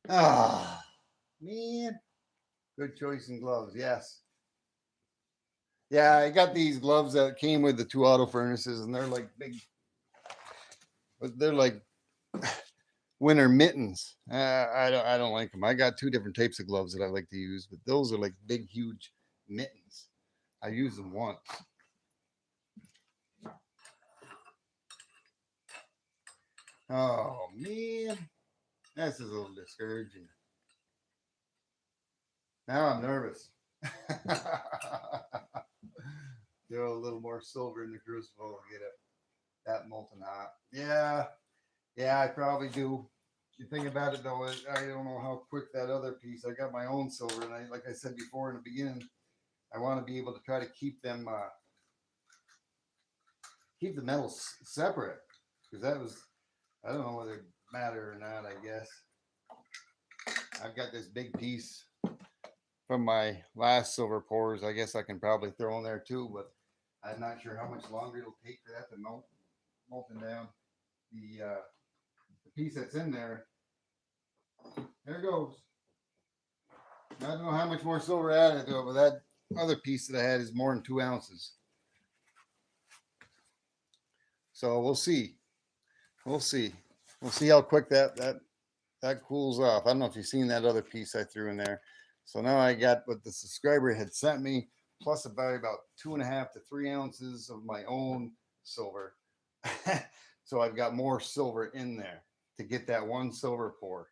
Ah, man. Good choice in gloves, yes. Yeah, I got these gloves that came with the 2 auto furnaces, and they're like big, they're like winter mittens. I don't like them. I got 2 different types of gloves that I like to use, but those are like big, huge mittens. I used them once. Oh man, this is a little discouraging. Now I'm nervous. Throw a little more silver in the crucible and get it that molten hot. Yeah, I probably do. The thing about it though is I don't know how quick that other piece. I got my own silver, and like I said before in the beginning, I want to be able to try to keep them, keep the metals separate, because that was, I don't know whether it matter or not. I guess I've got this big piece from my last silver pours. I guess I can probably throw in there too, but I'm not sure how much longer it'll take for that to molten down. The piece that's in there. There it goes. I don't know how much more silver I added to it, but that other piece that I had is more than 2 ounces. So we'll see. We'll see. We'll see how quick that cools off. I don't know if you've seen that other piece I threw in there. So now I got what the subscriber had sent me, plus about 2.5 to 3 ounces of my own silver. So I've got more silver in there to get that one silver pour.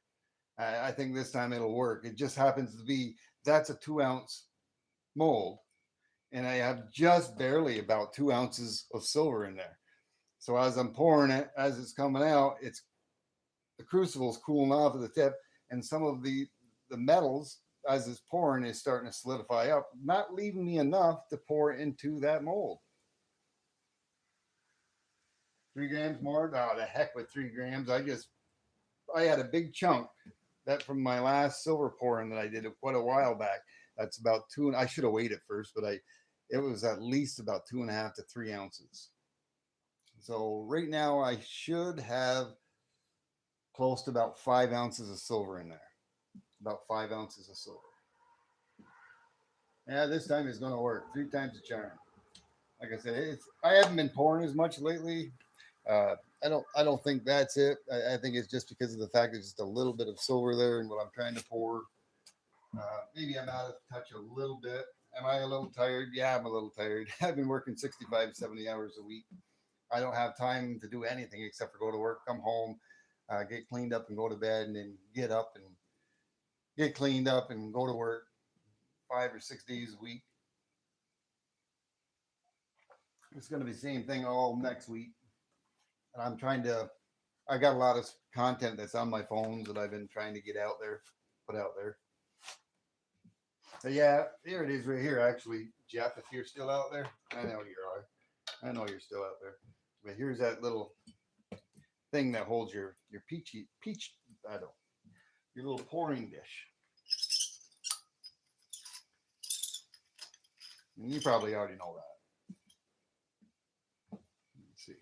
I think this time it'll work. It just happens to be that's a 2-ounce mold, and I have just barely about 2 ounces of silver in there. So as I'm pouring it, as it's coming out, it's the crucible's cooling off at the tip, and some of the metals as it's pouring is starting to solidify up, not leaving me enough to pour into that mold. 3 grams more? Oh, the heck with 3 grams. I had a big chunk that from my last silver pouring that I did quite a while back. That's about 2. I should have weighed it first, but it was at least about 2.5 to 3 ounces. So right now I should have close to about 5 ounces of silver in there. About 5 ounces of silver. Yeah, this time it's going to work. 3 times the charm. Like I said, I haven't been pouring as much lately. I don't think that's it. I think it's just because of the fact there's just a little bit of silver there and what I'm trying to pour. Maybe I'm out of touch a little bit. Am I a little tired? Yeah, I'm a little tired. I've been working 65, 70 hours a week. I don't have time to do anything except for go to work, come home, get cleaned up and go to bed, and then get up and get cleaned up and go to work 5 or 6 days a week. It's going to be the same thing all next week. And I got a lot of content that's on my phones that I've been trying to get out there, put out there. So yeah, here it is right here, actually, Jeff, if you're still out there. I know you are. I know you're still out there. But here's that little thing that holds your peach, your little pouring dish. And you probably already know that. Let's see.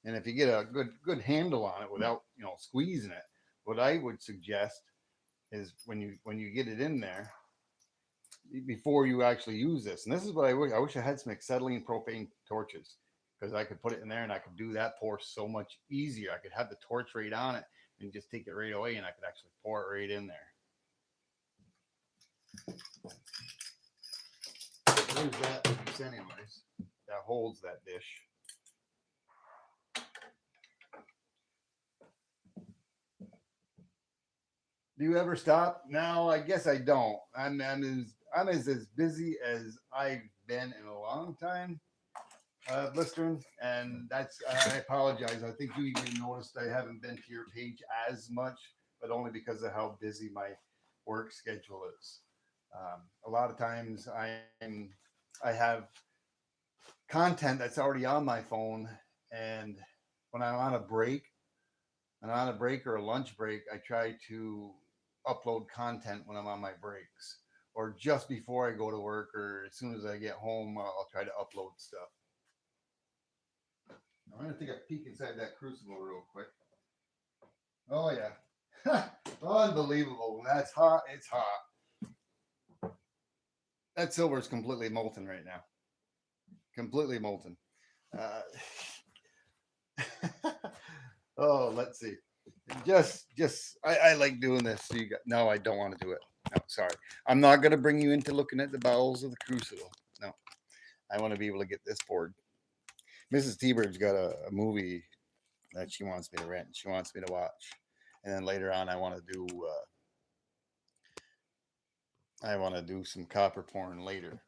And if you get a good handle on it without squeezing it, what I would suggest is when you get it in there, before you actually use this, and this is what I wish I had some acetylene propane torches, because I could put it in there and I could do that pour so much easier. I could have the torch right on it and just take it right away, and I could actually pour it right in there. There's that piece anyways that holds that dish. Do you ever stop? No, I guess I don't. I'm as busy as I've been in a long time, blistering, and that's I apologize. I think you even noticed I haven't been to your page as much, but only because of how busy my work schedule is. A lot of times I have content that's already on my phone, and when I'm on a break, and on a break or a lunch break, I try to upload content when I'm on my breaks or just before I go to work or as soon as I get home, I'll try to upload stuff. I'm going to take a peek inside that crucible real quick. Oh, yeah. Unbelievable. When that's hot, it's hot. That silver is completely molten right now. Completely molten. Uh, oh, let's see. I like doing this. So no, I don't want to do it. No, sorry. I'm not going to bring you into looking at the bowels of the crucible. No, I want to be able to get this poured. Mrs. T-Bird's got a movie that she wants me to rent. She wants me to watch, and then later on, I want to do some copper pouring later.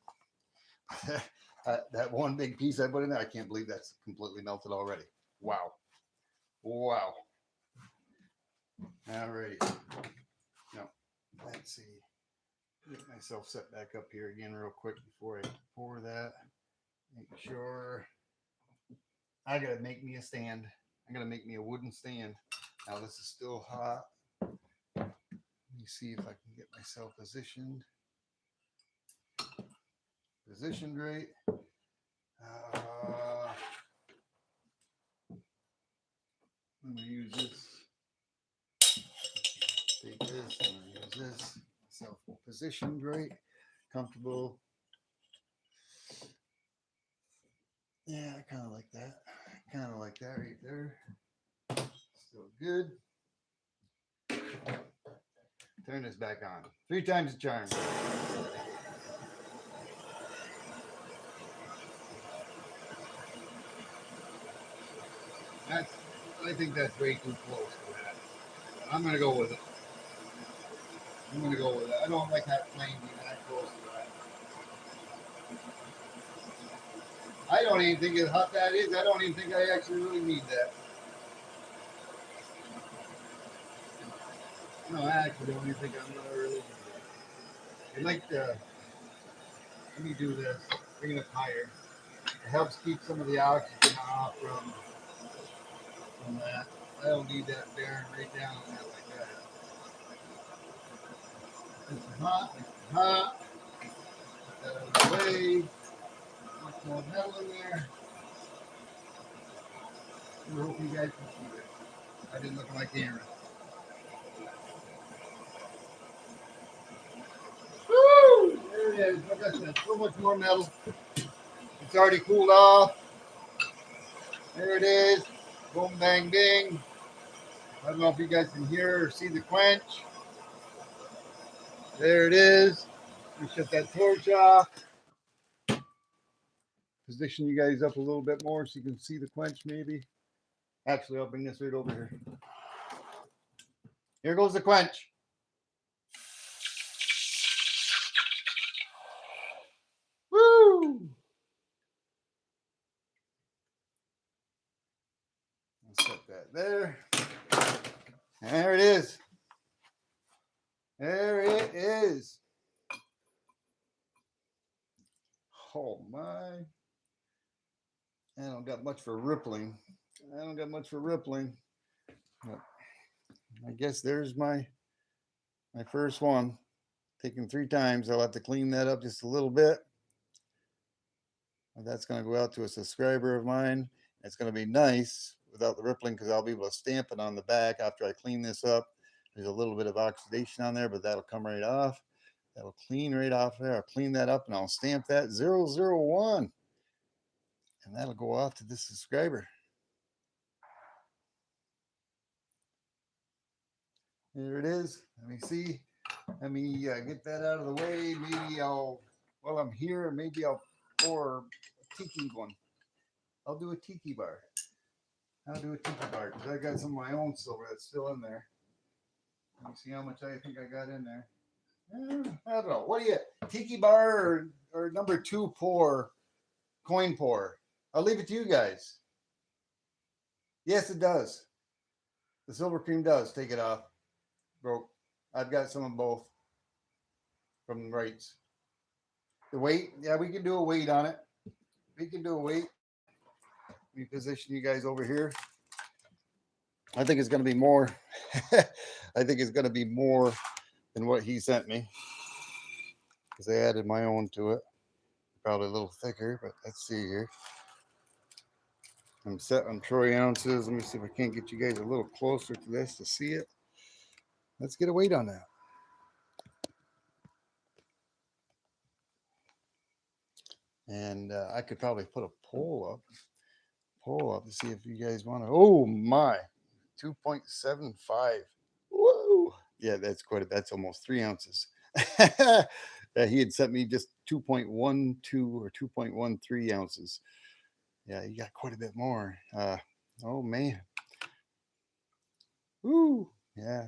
That one big piece I put in there, I can't believe that's completely melted already. Wow, wow. Alrighty. Now, let's see. Get myself set back up here again real quick before I pour that. Make sure I gotta make me a stand. I gotta make me a wooden stand. Now this is still hot. Let me see if I can get myself positioned right. I'm gonna use this. Take this. I'm gonna use this. Myself positioned right, comfortable. Yeah, I kind of like that. Kind of like that right there. Still good. Turn this back on. 3 times the charm. That's. I think that's way too close to that. I'm gonna go with it. I'm gonna go with it. I don't like that flame being that close to that. I don't even think as hot that is. I don't even think I actually really need that. No, I actually don't even think I'm gonna really need that. I like the. Let me do this. Bring it up higher. It helps keep some of the oxygen off from that. I don't need that bearing right down on that like that. It's hot. It's hot. Get that out of the way. Much more metal in there. I hope you guys can see this. I didn't look at my camera. Woo! There it is. Like I said, so much more metal. It's already cooled off. There it is. Boom, bang, bing. I don't know if you guys can hear or see the quench. There it is. Let me shut that torch off. Position you guys up a little bit more so you can see the quench maybe. Actually, I'll bring this right over here. Here goes the quench. Woo! I'll set that there. There it is. There it is. Oh my. I don't got much for rippling. But I guess there's my first one. Taken 3 times. I'll have to clean that up just a little bit. That's going to go out to a subscriber of mine. It's going to be nice without the rippling because I'll be able to stamp it on the back after I clean this up. There's a little bit of oxidation on there, but that'll come right off. That'll clean right off there. I'll clean that up and I'll stamp that 001. And that'll go off to this subscriber. There it is. Let me see. Let me get that out of the way. Maybe while I'm here, maybe I'll pour a tiki one. I'll do a tiki bar. I'll do a tiki bar because I got some of my own silver that's still in there. Let me see how much I think I got in there. I don't know. What do you, tiki bar or number 2 pour, coin pour? I'll leave it to you guys. Yes, it does. The silver cream does take it off. Broke. I've got some of both from the rights. The weight, yeah, we can do a weight on it. We can do a weight. Let me position you guys over here. I think it's going to be more. I think it's going to be more than what he sent me because I added my own to it. Probably a little thicker, but let's see here. I'm set on troy ounces. Let me see if I can't get you guys a little closer to this to see it. Let's get a weight on that. And I could probably put a poll up to see if you guys want to. Oh my, 2.75. Whoa. Yeah, that's quite a, that's almost 3 ounces. He had sent me just 2.12 or 2.13 ounces. Yeah, you got quite a bit more. Oh man. Woo. Yeah,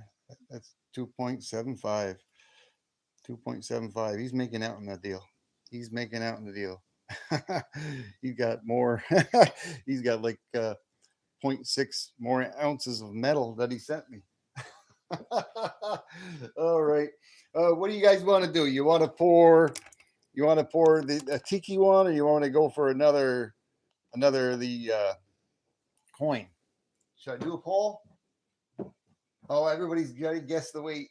that's 2.75. 2.75. He's making out in that deal. He's making out in the deal. He's got more. He's got like 0.6 more ounces of metal that he sent me. All right. What do you guys want to do? You want to pour? You want to pour the tiki one, or you want to go for another the coin? Should I do a poll? Oh, everybody's got to guess the weight.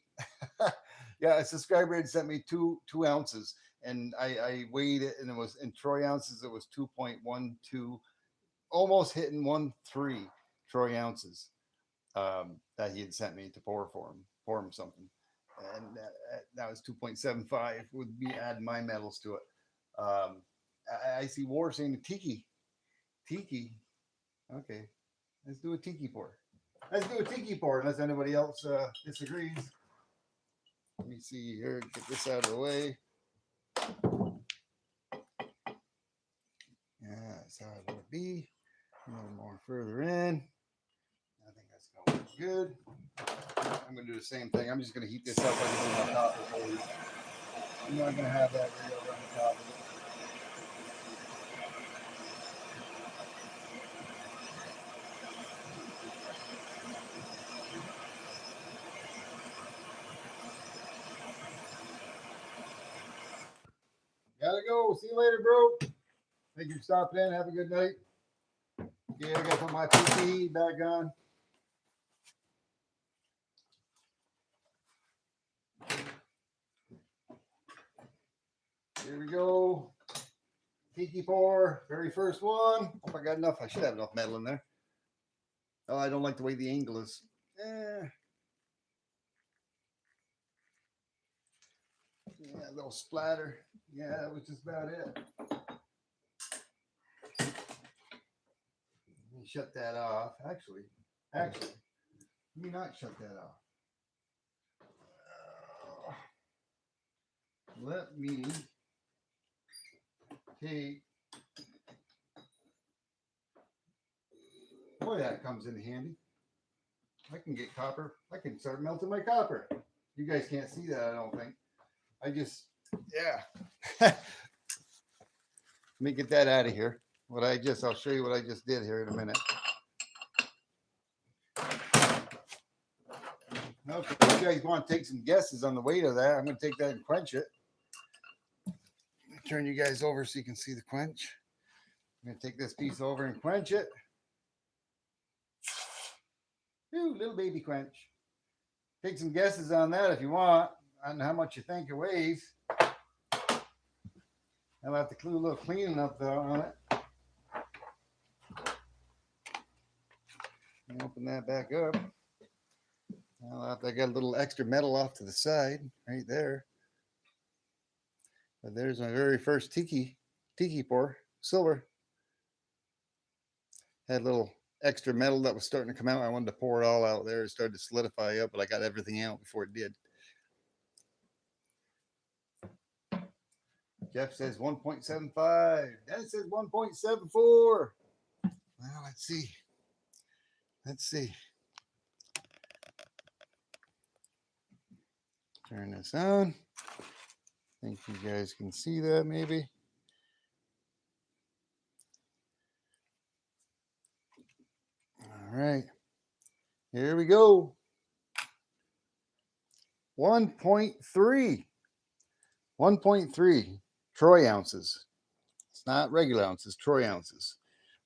Yeah, a subscriber had sent me two ounces, and I weighed it, and it was in troy ounces. It was 2.12, almost hitting 1.3 troy ounces. That he had sent me to pour him something, and that was 2.75. Would be adding my metals to it. I see War saying tiki. Okay, let's do a tiki pour. Let's do a tiki pour unless anybody else disagrees. Let me see here. Get this out of the way. Yeah, that's how it would be. A little more further in. I think that's going to be good. I'm going to do the same thing. I'm just going to heat this up like I do my copper holders. I'm not going to have that right over on the top of it. Gotta go. See you later, bro. Thank you for stopping in. Have a good night. Yeah, I got to put my PPE back on. Here we go. Tiki pour, very first one. Hope I got enough. I should have enough metal in there. Oh, I don't like the way the angle is. Yeah, a little splatter. Yeah, that was just about it. Let me shut that off. Actually, let me not shut that off. Let me take. Boy, that comes in handy. I can get copper. I can start melting my copper. You guys can't see that, I don't think. I just, yeah. Let me get that out of here. I'll show you what I just did here in a minute. Okay, if you guys want to take some guesses on the weight of that, I'm going to take that and quench it. Turn you guys over so you can see the quench. I'm going to take this piece over and quench it. Ooh, little baby quench. Take some guesses on that if you want, on how much you think it weighs. I'll have to do a little cleaning up though on it. Open that back up. I got a little extra metal off to the side right there. But there's my very first tiki pour, silver. Had a little extra metal that was starting to come out. I wanted to pour it all out there. It started to solidify up, but I got everything out before it did. Jeff says 1.75. Dennis says 1.74. Well, let's see. Turn this on. I think you guys can see that maybe. All right. Here we go. 1.3. 1.3 troy ounces. It's not regular ounces, troy ounces.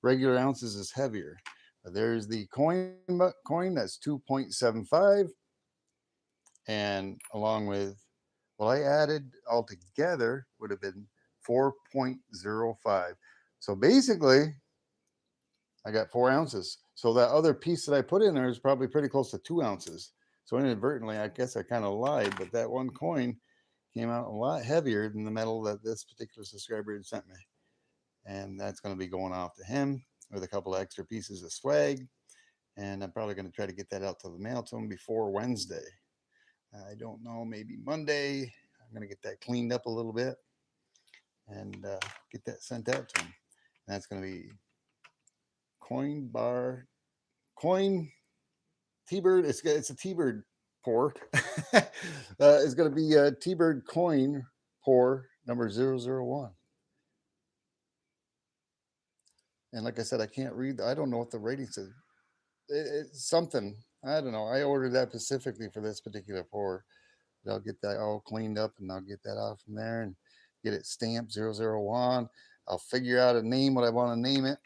Regular ounces is heavier. There's the coin that's 2.75. And along with what I added altogether would have been 4.05. So basically, I got 4 ounces. So that other piece that I put in there is probably pretty close to 2 ounces. So inadvertently, I guess I kind of lied, but that one coin came out a lot heavier than the metal that this particular subscriber had sent me. And that's going to be going off to him with a couple of extra pieces of swag. And I'm probably going to try to get that out to the mail to him before Wednesday. I don't know, maybe Monday. I'm going to get that cleaned up a little bit and get that sent out to him. And that's going to be coin T-Bird. It's a T-Bird pour. It's going to be a T-Bird coin pour number 001. And like I said, I can't read. I don't know what the rating says. It's something. I don't know. I ordered that specifically for this particular pour. But I'll get that all cleaned up and I'll get that off from there and get it stamped 001. I'll figure out a name, what I want to name it.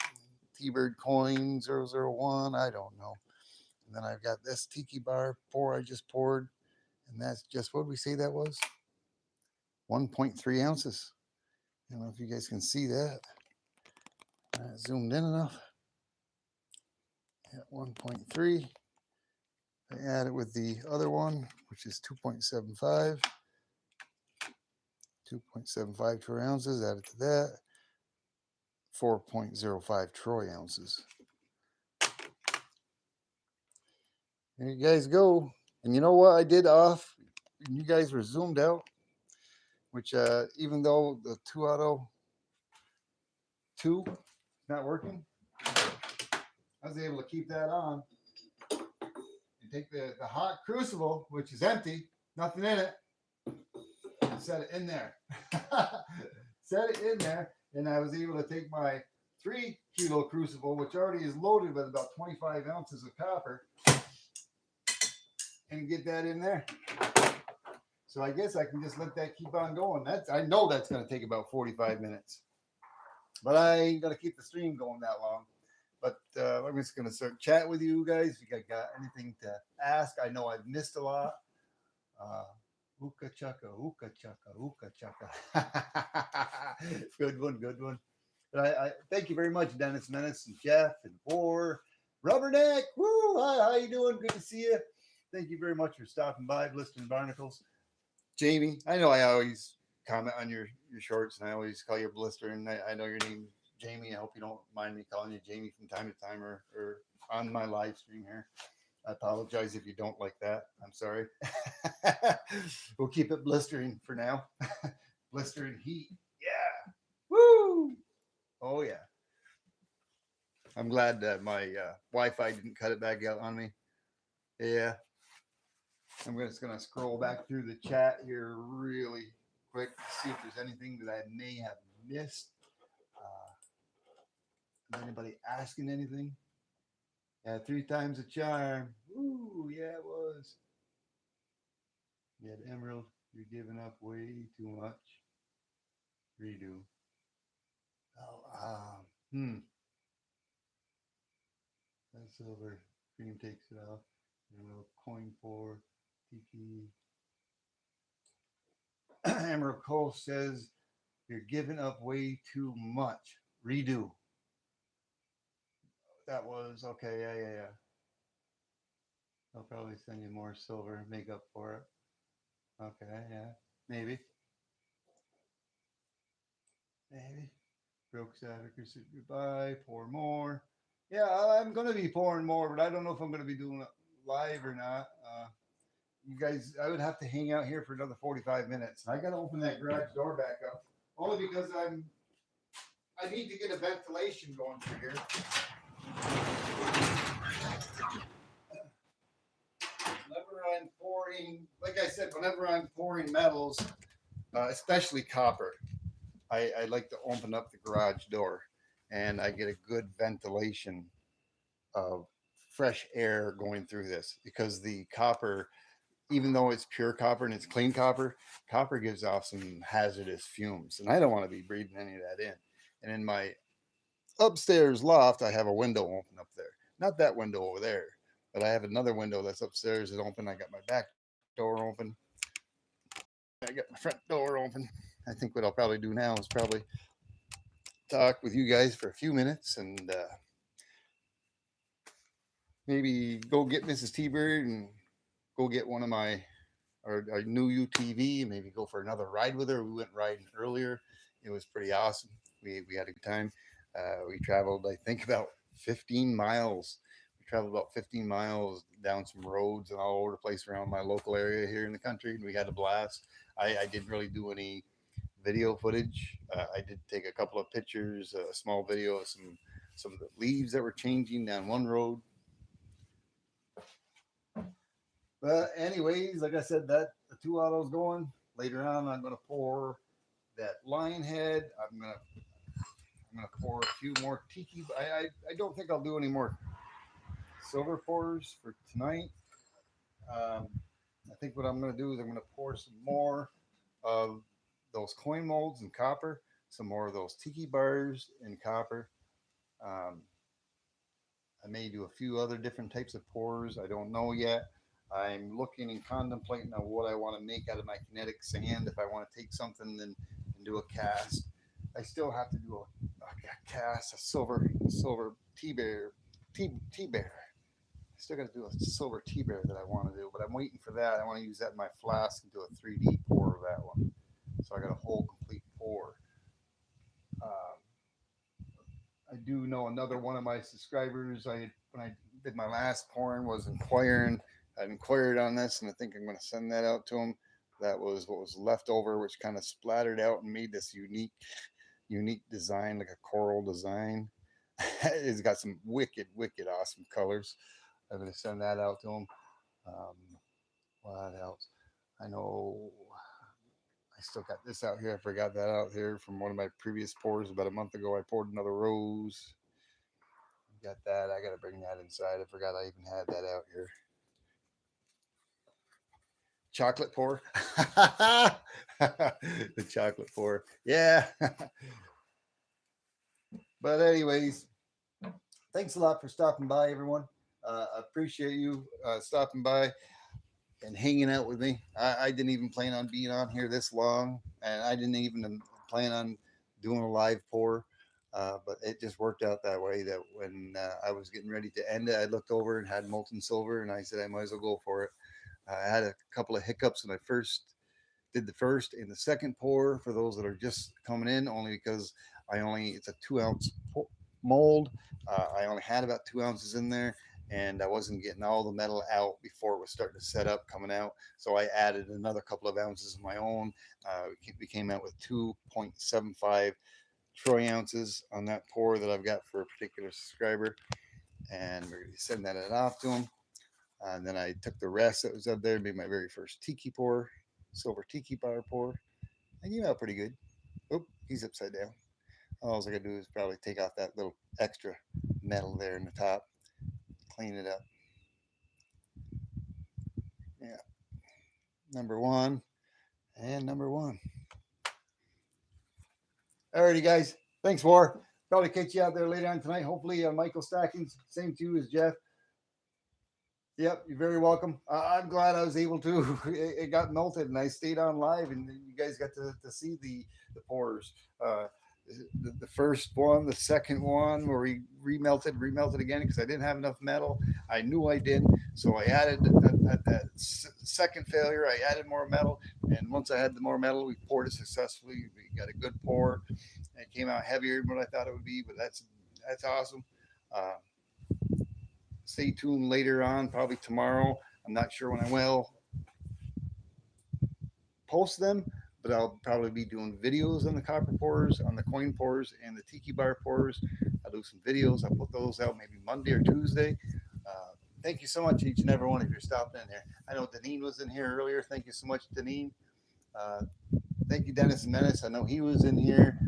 T-Bird coin 001. I don't know. And then I've got this tiki bar pour I just poured. And that's just, what did we say that was? 1.3 ounces. I don't know if you guys can see that. Zoomed in enough. At 1.3. I add it with the other one, which is 2.75. 2.75 troy ounces. Add it to that. 4.05 troy ounces. There you guys go. And you know what I did off? You guys were zoomed out, which even though the 2 out of 2 not working, I was able to keep that on and take the hot crucible, which is empty, nothing in it, and set it in there. Set it in there, and I was able to take my 3 kilo crucible, which already is loaded with about 25 ounces of copper, and get that in there. So I guess I can just let that keep on going. I know that's going to take about 45 minutes, but I ain't going to keep the stream going that long. But I'm just going to start chatting with you guys. If you got anything to ask, I know I've missed a lot. Ooka chaka, ooka chaka, ooka chaka. Good one, good one. But I thank you very much, Dennis Menace and Jeff and Boar, Rubberneck. Woo! Hi, how you doing? Good to see you. Thank you very much for stopping by, Blistering Barnacles. Jamie, I know I always comment on your shorts, and I always call you Blister, and I know your name is Jamie. I hope you don't mind me calling you Jamie from time to time or on my live stream here. I apologize if you don't like that. I'm sorry. We'll keep it blistering for now. Blistering heat. Yeah. Woo! Oh, yeah. I'm glad that my Wi-Fi didn't cut it back out on me. Yeah. I'm just going to scroll back through the chat here really quick to see if there's anything that I may have missed. Is anybody asking anything? Yeah, 3 times a charm. Ooh, yeah, it was. Yeah, the emerald, you're giving up way too much. Redo. Oh, That's silver. Cream takes it off. Emerald coin pour. Tiki. Emerald Cole says you're giving up way too much. Redo. That was okay. Yeah. I'll probably send you more silver, make up for it. Okay, yeah, maybe. Broke Saturday, goodbye. Pour more. Yeah, I'm gonna be pouring more, but I don't know if I'm gonna be doing it live or not. You guys, I would have to hang out here for another 45 minutes. I gotta open that garage door back up, only because I need to get a ventilation going through here. Whenever I'm pouring, like I said, when whenever I'm pouring metals, especially copper, I like to open up the garage door and I get a good ventilation of fresh air going through this because the copper, even though it's pure copper and it's clean copper, copper gives off some hazardous fumes, and I don't want to be breathing any of that in. And in my upstairs loft, I have a window open up there. Not that window over there, but I have another window that's upstairs that open. I got my back door open. I got my front door open. I think what I'll probably do now is probably talk with you guys for a few minutes and maybe go get Mrs. T Bird and go get one of my our new UTV. Maybe go for another ride with her. We went riding earlier. It was pretty awesome. We had a good time. We traveled, I think, about 15 miles. We traveled about 15 miles down some roads and all over the place around my local area here in the country. And we had a blast. I didn't really do any video footage. I did take a couple of pictures, a small video of some of the leaves that were changing down one road. But anyways, like I said, that the two autos going. Later on, I'm gonna pour that lion head. I'm gonna pour a few more tiki. I don't think I'll do any more silver pours for tonight. Um, I think what I'm gonna do is I'm gonna pour some more of those coin molds in copper, some more of those tiki bars in copper. Um, I may do a few other different types of pours. I don't know yet. I'm looking and contemplating on what I want to make out of my kinetic sand. If I want to take something and do a cast, I still have to do a cast, a silver tea bear. I still got to do a silver tea bear that I want to do, but I'm waiting for that. I want to use that in my flask and do a 3D pour of that one. So I got a whole complete pour. Um, I do know another one of my subscribers. When I did my last pouring was inquiring. I inquired on this, and I think I'm going to send that out to him. That was what was left over, which kind of splattered out and made this unique design, like a coral design. It's got some wicked awesome colors. I'm going to send that out to him. Um, what else? I know I still got this out here. I forgot that out here from one of my previous pours about a month ago. I poured another rose. Got that. I got to bring that inside. I forgot I even had that out here. Chocolate pour. The chocolate pour. Yeah. But anyways, thanks a lot for stopping by, everyone. I appreciate you stopping by and hanging out with me. I didn't even plan on being on here this long, and I didn't even plan on doing a live pour. But it just worked out that way. That when I was getting ready to end it, I looked over and had molten silver, and I said I might as well go for it. I had a couple of hiccups when I first did the first and the second pour for those that are just coming in, only because it's a 2 ounce mold. I only had about 2 ounces in there, and I wasn't getting all the metal out before it was starting to set up coming out. So I added another couple of ounces of my own. We came out with 2.75 troy ounces on that pour that I've got for a particular subscriber, and we're going to be sending that off to them. And then I took the rest that was up there and made my very first tiki pour, silver tiki bar pour. And came out pretty good. Oh, he's upside down. All I gotta do is probably take off that little extra metal there in the top, clean it up. Yeah, number one and number one. Alrighty, guys. Thanks, War. Probably catch you out there later on tonight. Hopefully, Michael Stackings, same to you as Jeff. Yep, you're very welcome. I'm glad I was able to. It got melted, and I stayed on live, and you guys got to see the pours. The first one, the second one, where we remelted again because I didn't have enough metal. I knew I didn't, so I added that second failure. I added more metal, and once I had the more metal, we poured it successfully. We got a good pour. It came out heavier than what I thought it would be, but that's awesome. Stay tuned later on, probably tomorrow. I'm not sure when I will post them, but I'll probably be doing videos on the copper pours, on the coin pours, and the tiki bar pours. I'll do some videos. I'll put those out maybe Monday or Tuesday. thank you so much, each and every one of you, for stopping in here. I know Deneen was in here earlier. Thank you so much, Deneen. Uh, Thank you, Dennis Menace. I know he was in here.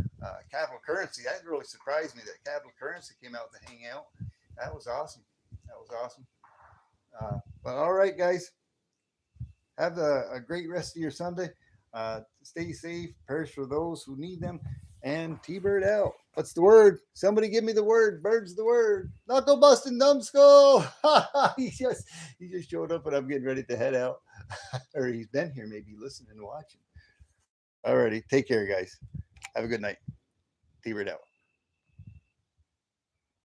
Capital Currency. That really surprised me that Capital Currency came out to hang out. That was awesome. That was awesome. But all right, guys, have a great rest of your Sunday. Stay safe. Prayers for those who need them. And T-Bird out. What's the word? Somebody give me the word. Bird's the word. Knuckle busting numbskull. He just showed up and I'm getting ready to head out. Or he's been here, maybe listening and watching. Alrighty. Take care, guys. Have a good night. T-Bird out.